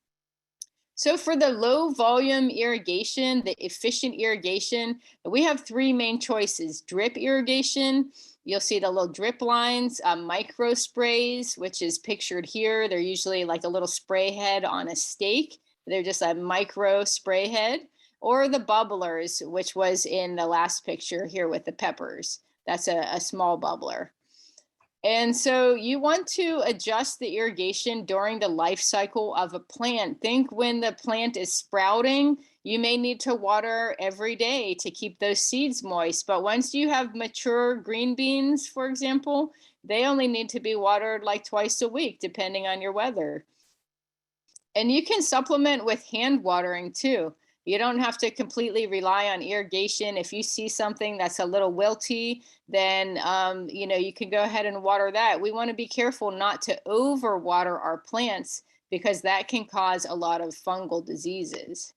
So for the low volume irrigation, the efficient irrigation, we have 3 main choices: drip irrigation. You'll see the little drip lines, micro sprays, which is pictured here. They're usually like a little spray head on a stake. They're just a micro spray head. or the bubblers, which was in the last picture here with the peppers. That's a small bubbler. And so you want to adjust the irrigation during the life cycle of a plant. Think when the plant is sprouting, you may need to water every day to keep those seeds moist. But once you have mature green beans, for example, they only need to be watered like twice a week, depending on your weather. And you can supplement with hand watering too. You don't have to completely rely on irrigation. If you see something that's a little wilty, then you can go ahead and water that. We want to be careful not to overwater our plants because that can cause a lot of fungal diseases.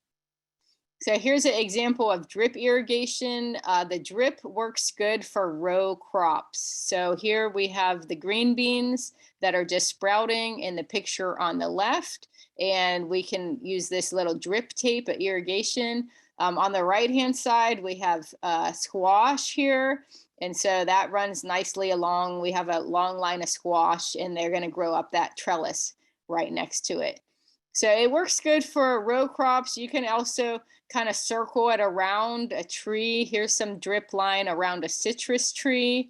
So here's an example of drip irrigation. The drip works good for row crops. So here we have the green beans that are just sprouting in the picture on the left. And we can use this little drip tape at irrigation. On the right-hand side, we have squash here. And so that runs nicely along. We have a long line of squash and they're gonna grow up that trellis right next to it. So it works good for row crops. You can also kind of circle it around a tree. Here's some drip line around a citrus tree.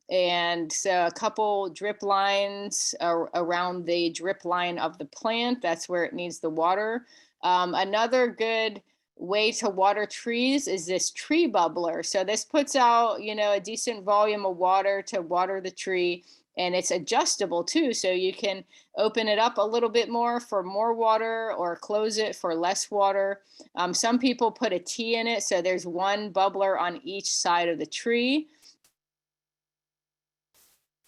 And so a couple drip lines around the drip line of the plant. That's where it needs the water. Another good way to water trees is this tree bubbler. So this puts out, a decent volume of water to water the tree. And it's adjustable too. So you can open it up a little bit more for more water or close it for less water. Some people put a T in it. So there's one bubbler on each side of the tree.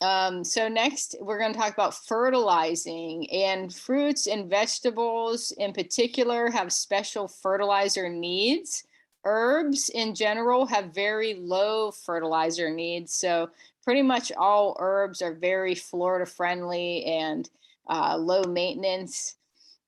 So next we're going to talk about fertilizing, and fruits and vegetables in particular have special fertilizer needs. Herbs in general have very low fertilizer needs. So pretty much all herbs are very Florida friendly and low maintenance.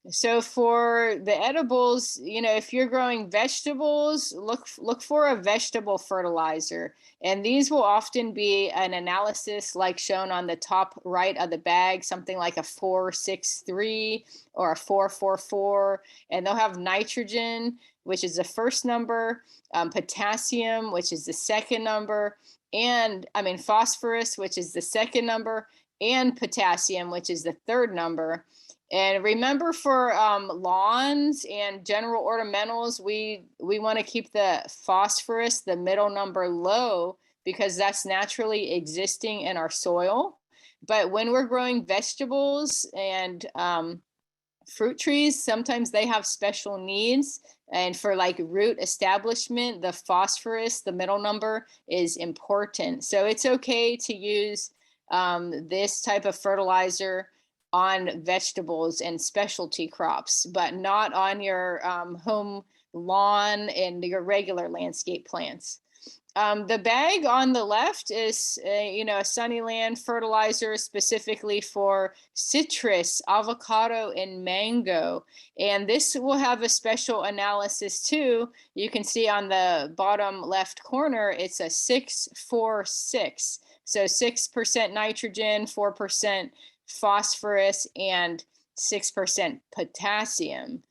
So for the edibles, if you're growing vegetables, look for a vegetable fertilizer. And these will often be an analysis like shown on the top right of the bag, something like a 463 or a 444. And they'll have nitrogen, which is the first number, potassium, which is the second number, and phosphorus, which is the second number, and potassium, which is the third number. And remember, for lawns and general ornamentals, we want to keep the phosphorus, the middle number, low because that's naturally existing in our soil. But when we're growing vegetables and fruit trees, sometimes they have special needs. And for like root establishment, the phosphorus, the middle number, is important. So it's okay to use this type of fertilizer on vegetables and specialty crops, but not on your home lawn and your regular landscape plants. The bag on the left is, a Sunnyland fertilizer specifically for citrus, avocado, and mango. And this will have a special analysis too. You can see on the bottom left corner, it's a 646. So 6% nitrogen, 4% phosphorus, and 6% potassium.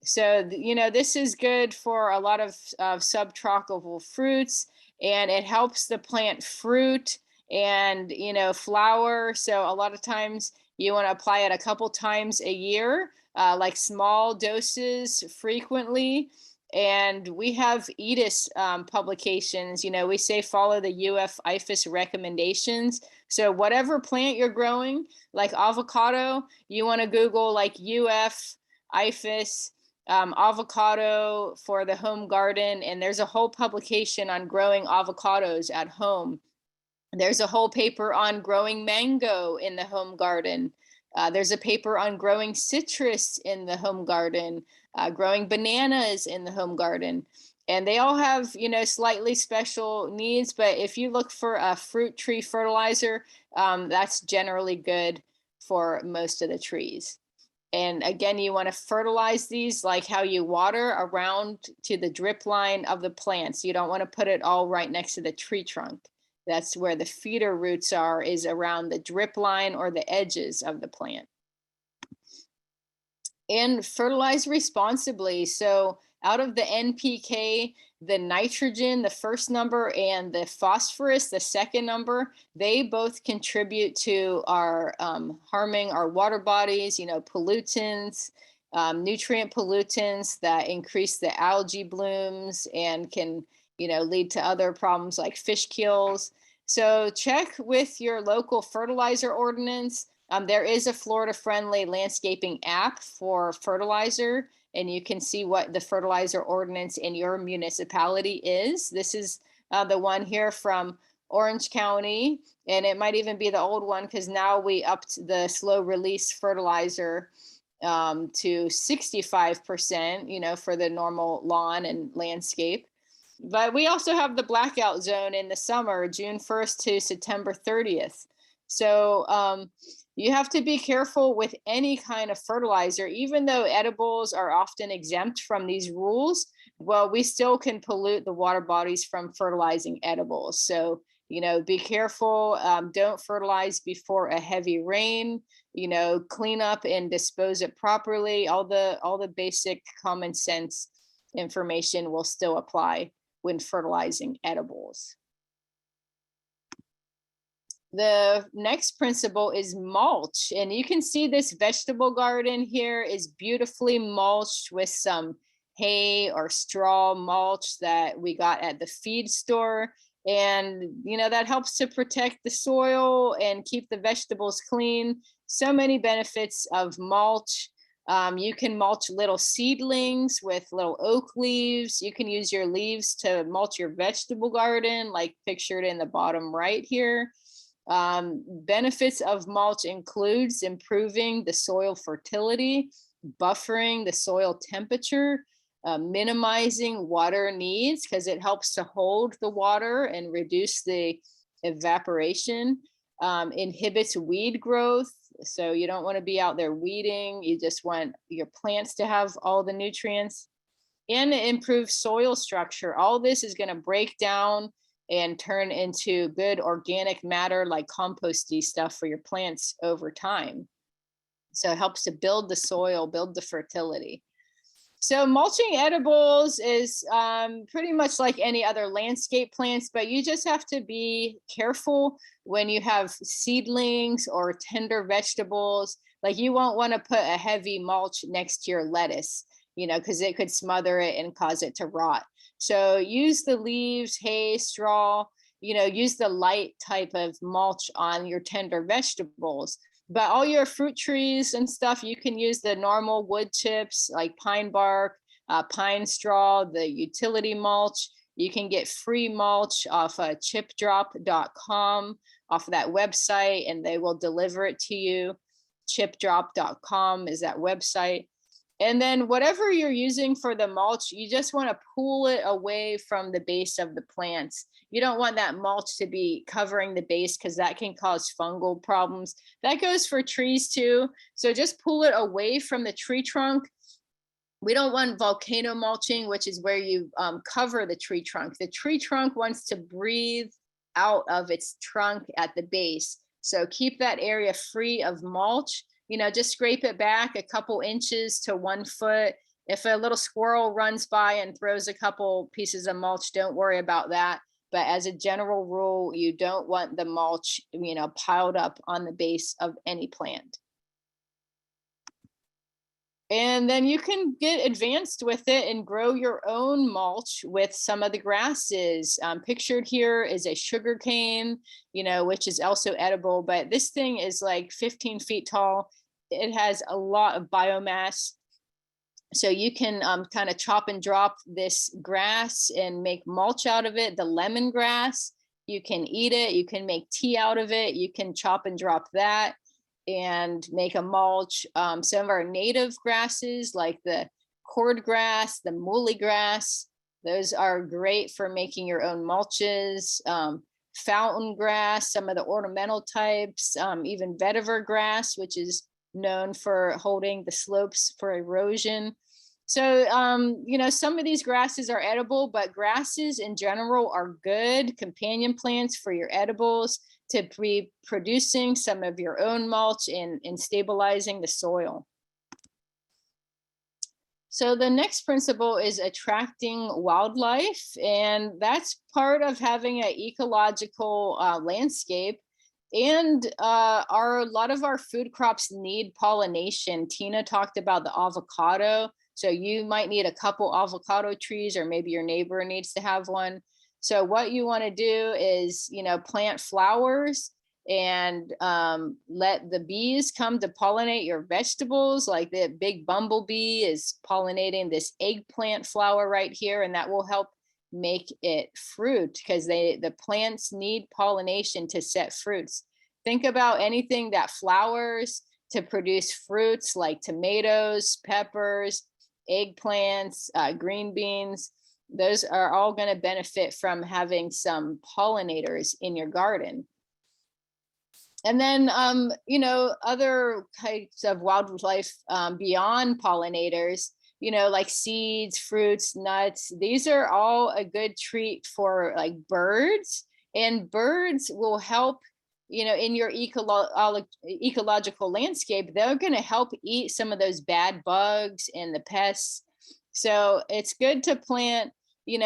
So, this is good for a lot of subtropical fruits, and it helps the plant fruit and, flower. So a lot of times you want to apply it a couple times a year, like small doses frequently. And we have EDIS publications, we say follow the UF IFAS recommendations. So whatever plant you're growing, like avocado, you want to Google like UF IFAS avocado for the home garden. And there's a whole publication on growing avocados at home. There's a whole paper on growing mango in the home garden. There's a paper on growing citrus in the home garden, growing bananas in the home garden. And they all have, slightly special needs. But if you look for a fruit tree fertilizer, that's generally good for most of the trees. And again, you want to fertilize these like how you water around to the drip line of the plants. You don't want to put it all right next to the tree trunk. That's where the feeder roots are, is around the drip line or the edges of the plant. And fertilize responsibly. So Out of the NPK, the nitrogen, the first number, and the phosphorus, the second number, they both contribute to our harming our water bodies, pollutants, nutrient pollutants that increase the algae blooms and can, lead to other problems like fish kills. So check with your local fertilizer ordinance. There is a Florida-friendly landscaping app for fertilizer, and you can see what the fertilizer ordinance in your municipality is. This is the one here from Orange County, and it might even be the old one because now we upped the slow release fertilizer to 65%, for the normal lawn and landscape. But we also have the blackout zone in the summer, June 1st to September 30th. So you have to be careful with any kind of fertilizer, even though edibles are often exempt from these rules. Well, we still can pollute the water bodies from fertilizing edibles. So, be careful. Don't fertilize before a heavy rain. Clean up and dispose it properly. All the basic common sense information will still apply when fertilizing edibles. The next principle is mulch, and you can see this vegetable garden here is beautifully mulched with some hay or straw mulch that we got at the feed store. And that helps to protect the soil and keep the vegetables clean. So many benefits of mulch. You can mulch little seedlings with little oak leaves. You can use your leaves to mulch your vegetable garden, like pictured in the bottom right here. Benefits of mulch includes improving the soil fertility, buffering the soil temperature, minimizing water needs because it helps to hold the water and reduce the evaporation, inhibits weed growth. So you don't want to be out there weeding. You just want your plants to have all the nutrients, and improve soil structure. All this is going to break down and turn into good organic matter like composty stuff for your plants over time. So it helps to build the soil, build the fertility. So mulching edibles is pretty much like any other landscape plants, but you just have to be careful when you have seedlings or tender vegetables. Like you won't want to put a heavy mulch next to your lettuce, because it could smother it and cause it to rot. So use the leaves, hay, straw, use the light type of mulch on your tender vegetables. But all your fruit trees and stuff, you can use the normal wood chips like pine bark, pine straw, the utility mulch. You can get free mulch off chipdrop.com, off of that website, and they will deliver it to you. Chipdrop.com is that website. And then whatever you're using for the mulch, you just want to pull it away from the base of the plants. You don't want that mulch to be covering the base because that can cause fungal problems. That goes for trees too. So just pull it away from the tree trunk. We don't want volcano mulching, which is where you cover the tree trunk. The tree trunk wants to breathe out of its trunk at the base. So keep that area free of mulch. Just scrape it back a couple inches to 1 foot. If a little squirrel runs by and throws a couple pieces of mulch, don't worry about that. But as a general rule, you don't want the mulch, piled up on the base of any plant. And then you can get advanced with it and grow your own mulch with some of the grasses. Pictured here is a sugar cane, which is also edible, but this thing is like 15 feet tall. It has a lot of biomass. So you can kind of chop and drop this grass and make mulch out of it. The lemongrass, you can eat it. You can make tea out of it. You can chop and drop that and make a mulch. Some of our native grasses like the cordgrass, the muhly grass, those are great for making your own mulches. Fountain grass, some of the ornamental types, even vetiver grass, which is known for holding the slopes for erosion. So, some of these grasses are edible, but grasses in general are good companion plants for your edibles to be producing some of your own mulch and stabilizing the soil. So the next principle is attracting wildlife, and that's part of having an ecological landscape. And a lot of our food crops need pollination. Tina talked about the avocado. So you might need a couple avocado trees, or maybe your neighbor needs to have one. So what you want to do is, plant flowers and let the bees come to pollinate your vegetables. Like the big bumblebee is pollinating this eggplant flower right here, and that will help make it fruit, because the plants need pollination to set fruits. Think about anything that flowers to produce fruits, like tomatoes, peppers, eggplants, green beans. Those are all going to benefit from having some pollinators in your garden. And then, other types of wildlife beyond pollinators, like seeds, fruits, nuts. These are all a good treat for like birds, and birds will help, in your ecological landscape. They're going to help eat some of those bad bugs and the pests. So it's good to plant,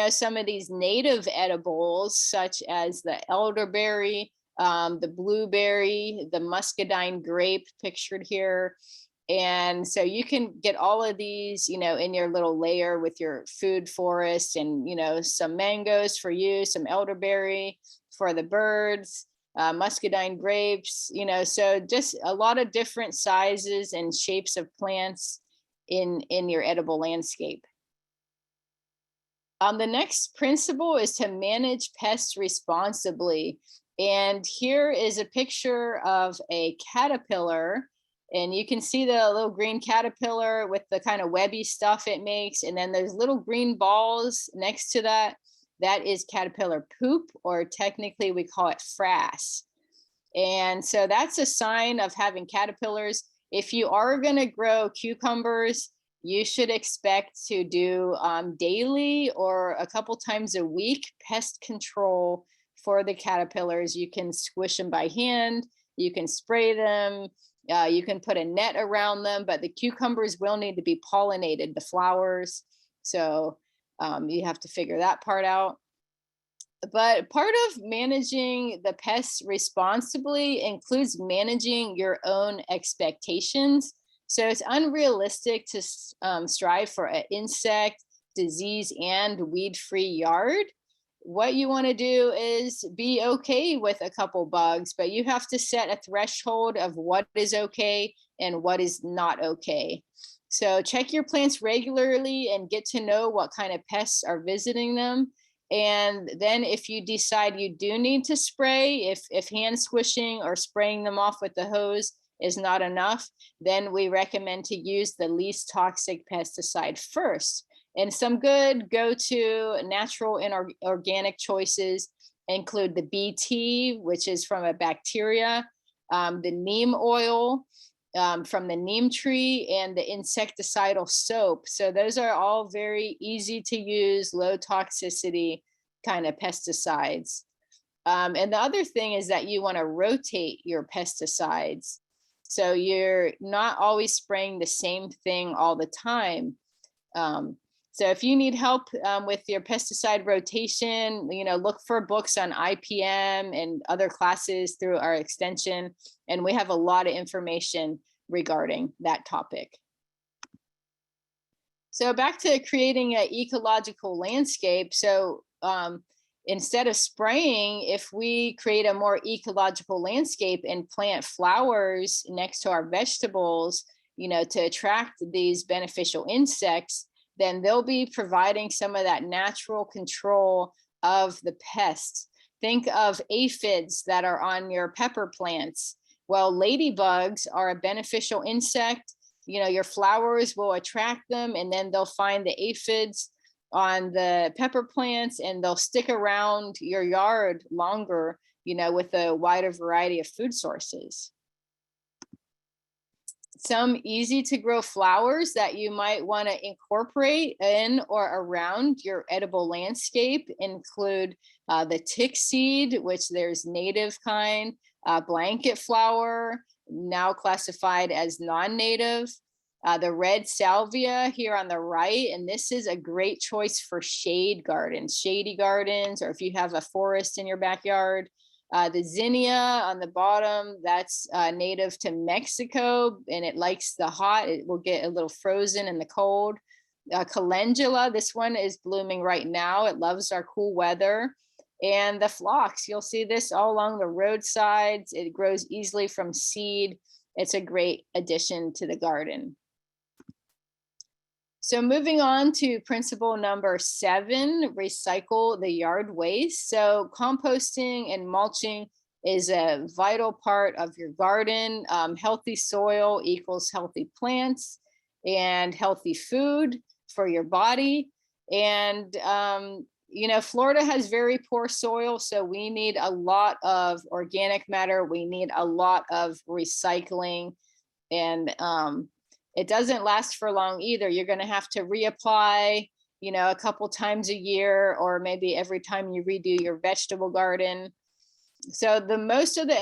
some of these native edibles, such as the elderberry, the blueberry, the muscadine grape pictured here. And so you can get all of these, in your little layer with your food forest, and, some mangoes for you, some elderberry for the birds, muscadine grapes, so just a lot of different sizes and shapes of plants in your edible landscape. The next principle is to manage pests responsibly. And here is a picture of a caterpillar, and you can see the little green caterpillar with the kind of webby stuff it makes. And then there's little green balls next to that. That is caterpillar poop, or technically we call it frass. And so that's a sign of having caterpillars. If you are going to grow cucumbers, you should expect to do daily or a couple times a week pest control for the caterpillars. You can squish them by hand, you can spray them, you can put a net around them, but the cucumbers will need to be pollinated, the flowers. So you have to figure that part out. But part of managing the pests responsibly includes managing your own expectations. So it's unrealistic to strive for an insect, disease, and weed-free yard. What you want to do is be okay with a couple bugs, but you have to set a threshold of what is okay and what is not okay. So check your plants regularly and get to know what kind of pests are visiting them. And then if you decide you do need to spray, if hand squishing or spraying them off with the hose is not enough, then we recommend to use the least toxic pesticide first. And some good go-to natural and organic choices include the BT, which is from a bacteria, the neem oil from the neem tree, and the insecticidal soap. So those are all very easy to use, low toxicity kind of pesticides. And the other thing is that you want to rotate your pesticides. So you're not always spraying the same thing all the time. So if you need help with your pesticide rotation, look for books on IPM and other classes through our extension. And we have a lot of information regarding that topic. So back to creating an ecological landscape. So instead of spraying, if we create a more ecological landscape and plant flowers next to our vegetables, to attract these beneficial insects, then they'll be providing some of that natural control of the pests. Think of aphids that are on your pepper plants. Well, ladybugs are a beneficial insect. Your flowers will attract them, and then they'll find the aphids on the pepper plants, and they'll stick around your yard longer, with a wider variety of food sources. Some easy to grow flowers that you might want to incorporate in or around your edible landscape include the tick seed, which there's native kind, blanket flower, now classified as non-native, the red salvia here on the right, and this is a great choice for shade gardens, shady gardens, or if you have a forest in your backyard. The zinnia on the bottom, that's native to Mexico, and it likes the hot. It will get a little frozen in the cold. Calendula, this one is blooming right now. It loves our cool weather. And the phlox, you'll see this all along the roadsides. It grows easily from seed. It's a great addition to the garden. So moving on to principle number 7, recycle the yard waste. So composting and mulching is a vital part of your garden. Healthy soil equals healthy plants and healthy food for your body. And, you know, Florida has very poor soil, so we need a lot of organic matter. We need a lot of recycling, and it doesn't last for long either. You're going to have to reapply, you know, a couple times a year, or maybe every time you redo your vegetable garden. So the most of the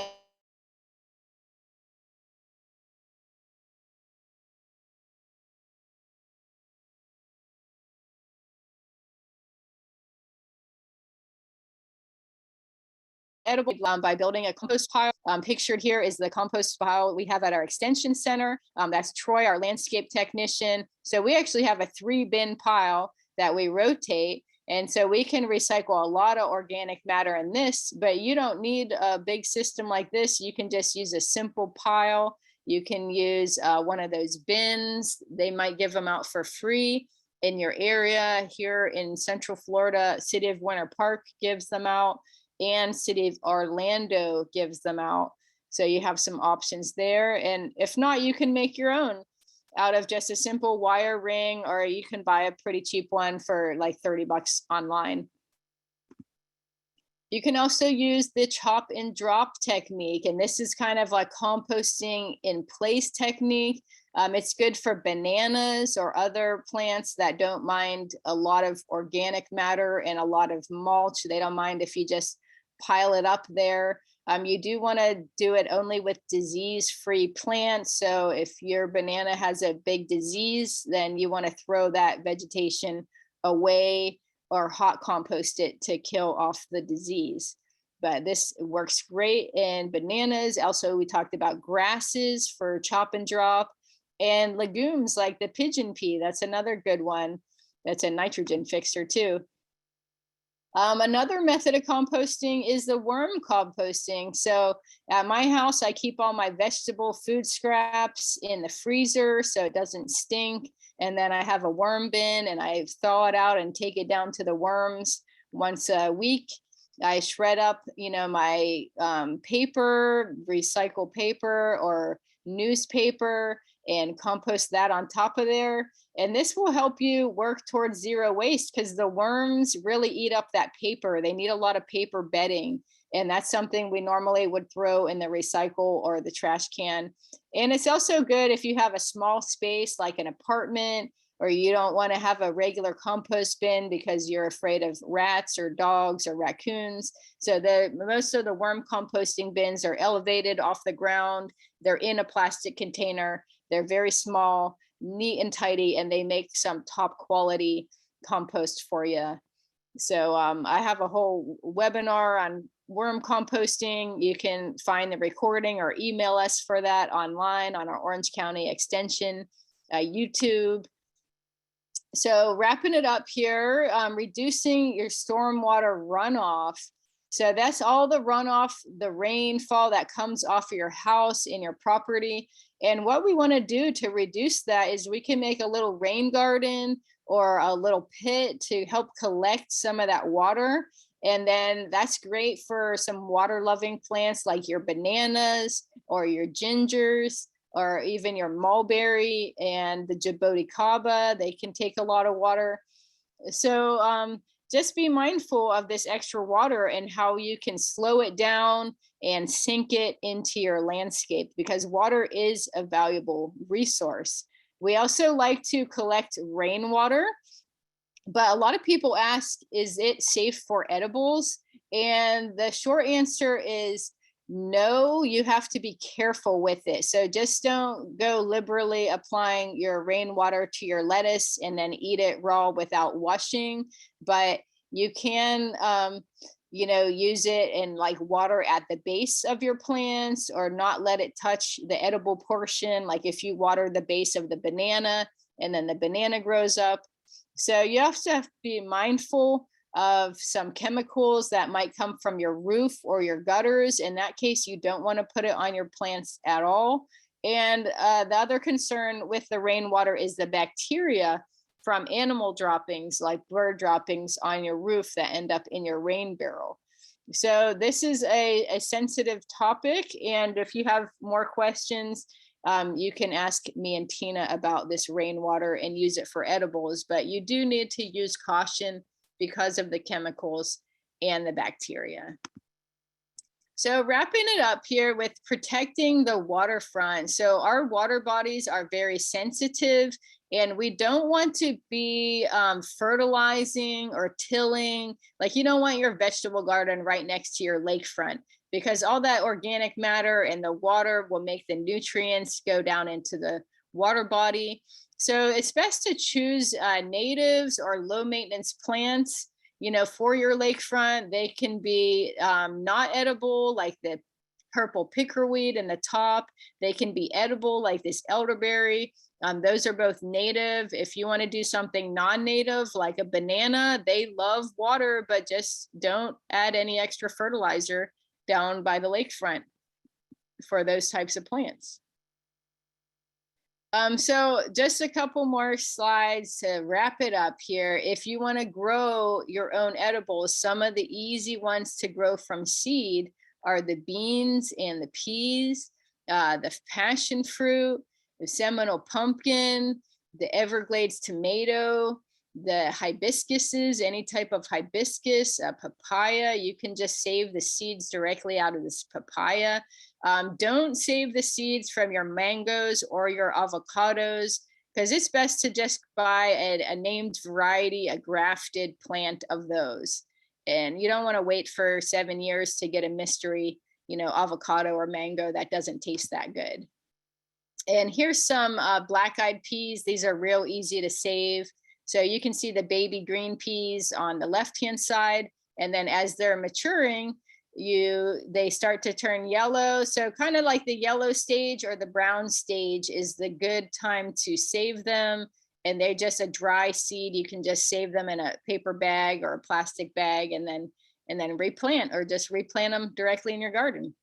edible by building a compost pile. Pictured here is the compost pile we have at our extension center. That's Troy, our landscape technician. So we actually have a 3-bin pile that we rotate. And so we can recycle a lot of organic matter in this, but you don't need a big system like this. You can just use a simple pile. You can use one of those bins. They might give them out for free in your area. Here in Central Florida, City of Winter Park gives them out, and City of Orlando gives them out. So you have some options there. And if not, you can make your own out of just a simple wire ring, or you can buy a pretty cheap one for like 30 bucks online. You can also use the chop and drop technique. And this is kind of like composting in place technique. It's good for bananas or other plants that don't mind a lot of organic matter and a lot of mulch. They don't mind if you just pile it up there. You do want to do it only with disease-free plants. So if your banana has a big disease, then you want to throw that vegetation away or hot compost it to kill off the disease. But this works great in bananas. Also, we talked about grasses for chop and drop, and legumes like the pigeon pea. That's another good one. That's a nitrogen fixer too. Another method of composting is the worm composting. So at my house, I keep all my vegetable food scraps in the freezer so it doesn't stink. And then I have a worm bin, and I thaw it out and take it down to the worms once a week. I shred up, you know, my paper, recycled paper or newspaper, and compost that on top of there. And this will help you work towards zero waste, because the worms really eat up that paper. They need a lot of paper bedding. And that's something we normally would throw in the recycle or the trash can. And it's also good if you have a small space like an apartment, or you don't want to have a regular compost bin because you're afraid of rats or dogs or raccoons. So most of the worm composting bins are elevated off the ground. They're in a plastic container. They're very small, neat and tidy, and they make some top quality compost for you. So I have a whole webinar on worm composting. You can find the recording or email us for that online on our Orange County Extension YouTube. So wrapping it up here, reducing your stormwater runoff. So that's all the runoff, the rainfall that comes off of your house in your property. And what we want to do to reduce that is we can make a little rain garden or a little pit to help collect some of that water. And then that's great for some water loving plants like your bananas or your gingers, or even your mulberry and the jaboticaba. They can take a lot of water. So just be mindful of this extra water and how you can slow it down and sink it into your landscape, because water is a valuable resource. We also like to collect rainwater, but a lot of people ask, is it safe for edibles? And the short answer is No, you have to be careful with it. So just don't go liberally applying your rainwater to your lettuce and then eat it raw without washing. But you can, use it and like water at the base of your plants or not let it touch the edible portion. Like if you water the base of the banana and then the banana grows up. So you have to be mindful of some chemicals that might come from your roof or your gutters. In that case, you don't want to put it on your plants at all. And the other concern with the rainwater is the bacteria from animal droppings, like bird droppings on your roof that end up in your rain barrel. So this is a sensitive topic. And if you have more questions, you can ask me and Tina about this rainwater and use it for edibles, but you do need to use caution because of the chemicals and the bacteria. So wrapping it up here with protecting the waterfront. So our water bodies are very sensitive and we don't want to be fertilizing or tilling. Like you don't want your vegetable garden right next to your lakefront because all that organic matter and the water will make the nutrients go down into the water body. So it's best to choose natives or low maintenance plants, for your lakefront. They can be not edible, like the purple pickerweed in the top. They can be edible, like this elderberry. Those are both native. If you want to do something non-native, like a banana, they love water, but just don't add any extra fertilizer down by the lakefront for those types of plants. So just a couple more slides to wrap it up here. If you want to grow your own edibles, some of the easy ones to grow from seed are the beans and the peas, the passion fruit, the Seminole pumpkin, the Everglades tomato, the hibiscuses, any type of hibiscus, papaya. You can just save the seeds directly out of this papaya. Don't save the seeds from your mangoes or your avocados because it's best to just buy a named variety, a grafted plant of those. And you don't want to wait for 7 years to get a mystery, avocado or mango that doesn't taste that good. And here's some black-eyed peas. These are real easy to save. So you can see the baby green peas on the left-hand side. And then as they're maturing, they start to turn yellow. So kind of like the yellow stage or the brown stage is the good time to save them. And they're just a dry seed. You can just save them in a paper bag or a plastic bag and then replant or just replant them directly in your garden.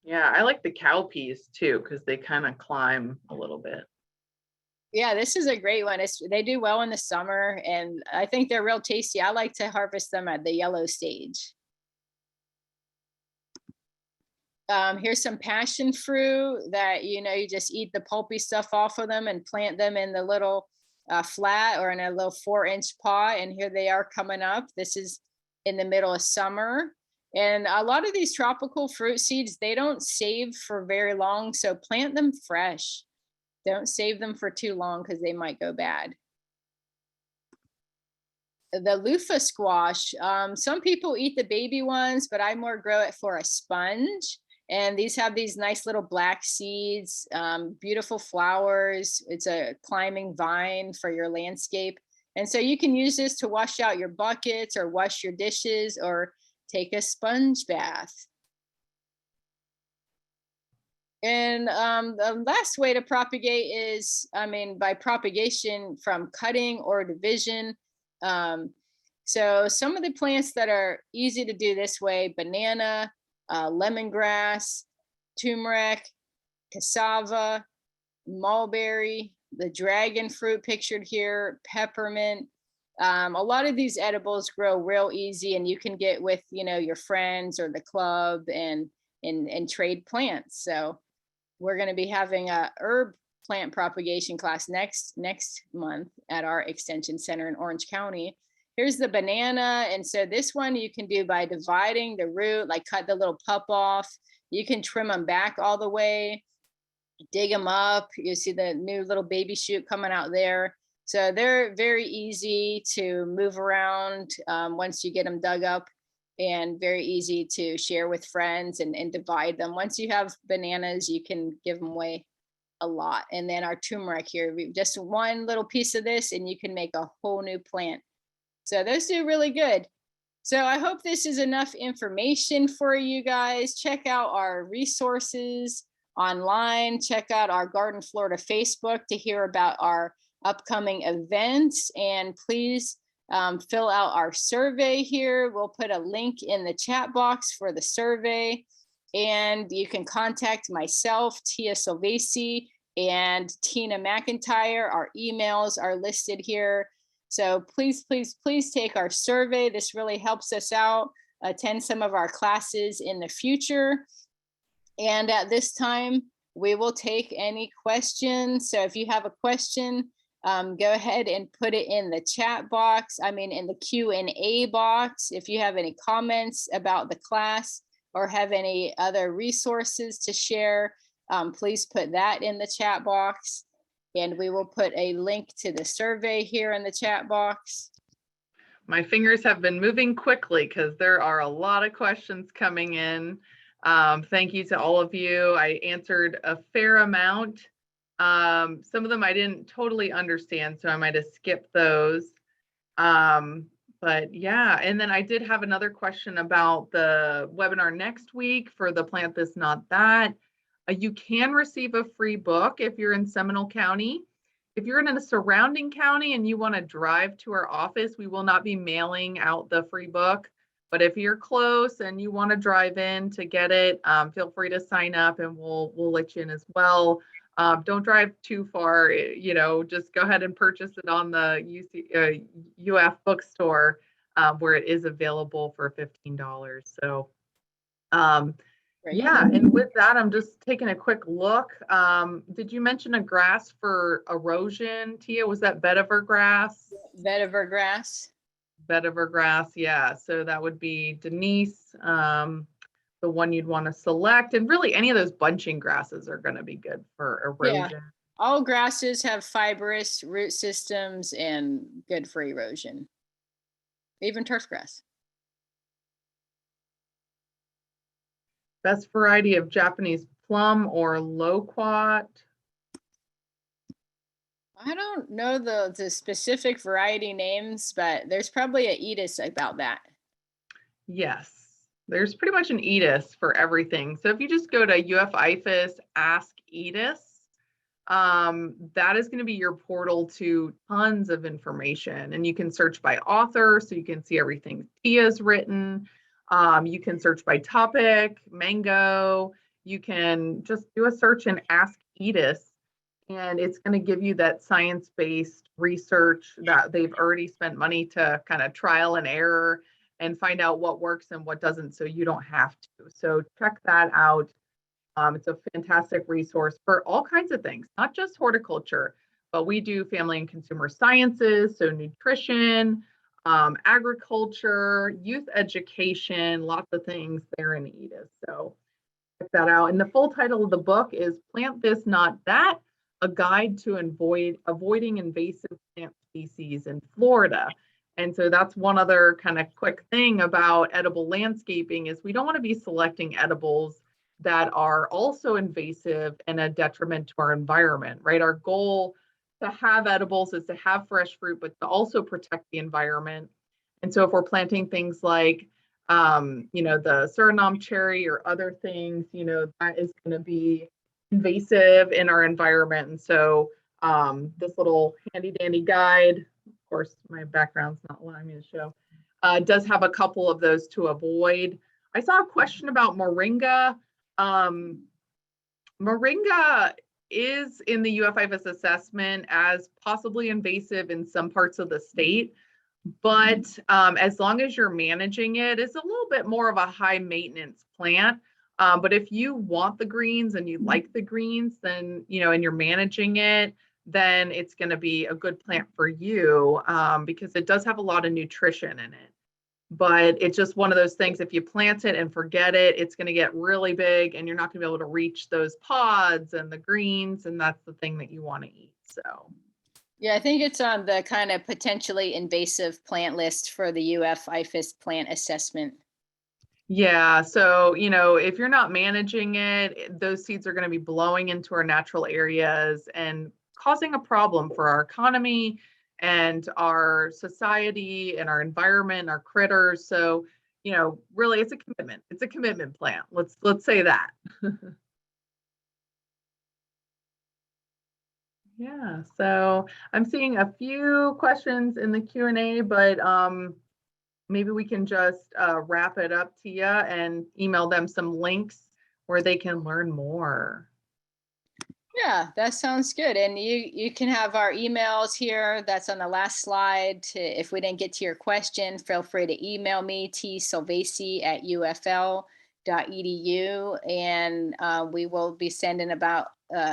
Yeah, I like the cow peas too, because they kind of climb a little bit. Yeah, this is a great one. They do well in the summer and I think they're real tasty. I like to harvest them at the yellow stage. Here's some passion fruit that, you just eat the pulpy stuff off of them and plant them in the little flat or in a little 4-inch pot. And here they are coming up. This is in the middle of summer. And a lot of these tropical fruit seeds, they don't save for very long. So plant them fresh. Don't save them for too long because they might go bad. The loofah squash, some people eat the baby ones, but I more grow it for a sponge. And these have these nice little black seeds, beautiful flowers. It's a climbing vine for your landscape. And so you can use this to wash out your buckets or wash your dishes or take a sponge bath. And the last way to propagate is, by propagation from cutting or division. So some of the plants that are easy to do this way, banana, lemongrass, turmeric, cassava, mulberry, the dragon fruit pictured here, peppermint. A lot of these edibles grow real easy and you can get with, your friends or the club and trade plants. So we're going to be having a herb plant propagation class next month at our extension center in Orange County. Here's the banana. And so this one you can do by dividing the root, like cut the little pulp off. You can trim them back all the way, dig them up. You see the new little baby shoot coming out there. So they're very easy to move around once you get them dug up. and very easy to share with friends and divide them. Once you have bananas, you can give them away a lot. And then our turmeric here, just one little piece of this and you can make a whole new plant. So those do really good. So I hope this is enough information for you guys. Check out our resources online. Check out our Garden Florida Facebook to hear about our upcoming events. And please fill out our survey here. We'll put a link in the chat box for the survey. And you can contact myself, Tia Silvesi, and Tina McIntyre. Our emails are listed here. So please, please, please take our survey. This really helps us out. Attend some of our classes in the future. And at this time, we will take any questions. So if you have a question, go ahead and put it in the chat box. I mean, in the Q&A box. If you have any comments about the class or have any other resources to share, please put that in the chat box. And we will put a link to the survey here in the chat box. My fingers have been moving quickly because there are a lot of questions coming in. Thank you to all of you. I answered a fair amount. Some of them I didn't totally understand, so I might have skipped those. But yeah, and then I did have another question about the webinar next week for the Plant This, Not That. You can receive a free book if you're in Seminole County. If you're in a surrounding county and you want to drive to our office, we will not be mailing out the free book. But if you're close and you want to drive in to get it, feel free to sign up and we'll let you in as well. Don't drive too far, you know, just go ahead and purchase it on the UF bookstore where it is available for $15. So yeah, and with that, I'm just taking a quick look. Did you mention a grass for erosion, Tia? Was that vetiver grass? Vetiver grass. Vetiver grass, yeah. So that would be Denise, the one you'd want to select. And really any of those bunching grasses are going to be good for erosion. Yeah. All grasses have fibrous root systems and good for erosion. Even turf grass. Best variety of Japanese plum or loquat? I don't know the specific variety names, but there's probably an EDIS about that. Yes, there's pretty much an EDIS for everything. So if you just go to UF IFAS Ask EDIS, that is going to be your portal to tons of information. And you can search by author, so you can see everything Tia's written. You can search by topic, mango. You can just do a search and ask EDIS, and it's going to give you that science-based research that they've already spent money to kind of trial and error and find out what works and what doesn't, so you don't have to. So check that out. It's a fantastic resource for all kinds of things, not just horticulture, but we do family and consumer sciences, so nutrition, agriculture, youth education, lots of things there in EDIS. So check that out. And the full title of the book is Plant This, Not That, a guide to avoiding invasive plant species in Florida. And so that's one other kind of quick thing about edible landscaping is we don't want to be selecting edibles that are also invasive and a detriment to our environment, right? Our goal to have edibles is to have fresh fruit, but to also protect the environment. And so if we're planting things like, you know, the Suriname cherry or other things, you know, that is going to be invasive in our environment. And so this little handy dandy guide, of course, my background's not allowing me to show, does have a couple of those to avoid. I saw a question about moringa. Moringa is in the UF IFAS assessment as possibly invasive in some parts of the state, but as long as you're managing it, it's a little bit more of a high maintenance plant. But if you want the greens and you like the greens, then, you know, and you're managing it, then it's going to be a good plant for you because it does have a lot of nutrition in it. But it's just one of those things, if you plant it and forget it, it's going to get really big and you're not going to be able to reach those pods and the greens. And that's the thing that you want to eat. So, yeah, I think it's on the kind of potentially invasive plant list for the UF IFAS plant assessment. Yeah, so, if you're not managing it, those seeds are going to be blowing into our natural areas and causing a problem for our economy and our society and our environment, and our critters. So, really it's a commitment. It's a commitment plan. Let's say that. Yeah, so I'm seeing a few questions in the Q&A, but maybe we can just wrap it up, Tia, and email them some links where they can learn more. Yeah, that sounds good. And you can have our emails here. That's on the last slide. If we didn't get to your question, feel free to email me, tsilvasi@ufl.edu, and we will be sending about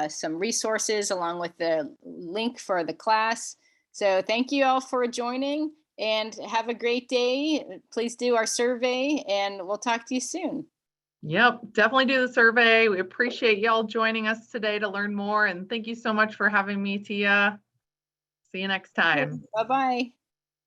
some resources along with the link for the class. So thank you all for joining, and have a great day. Please do our survey, and we'll talk to you soon. Yep, definitely do the survey. We appreciate y'all joining us today to learn more. And thank you so much for having me, Tia. See you next time. Bye-bye.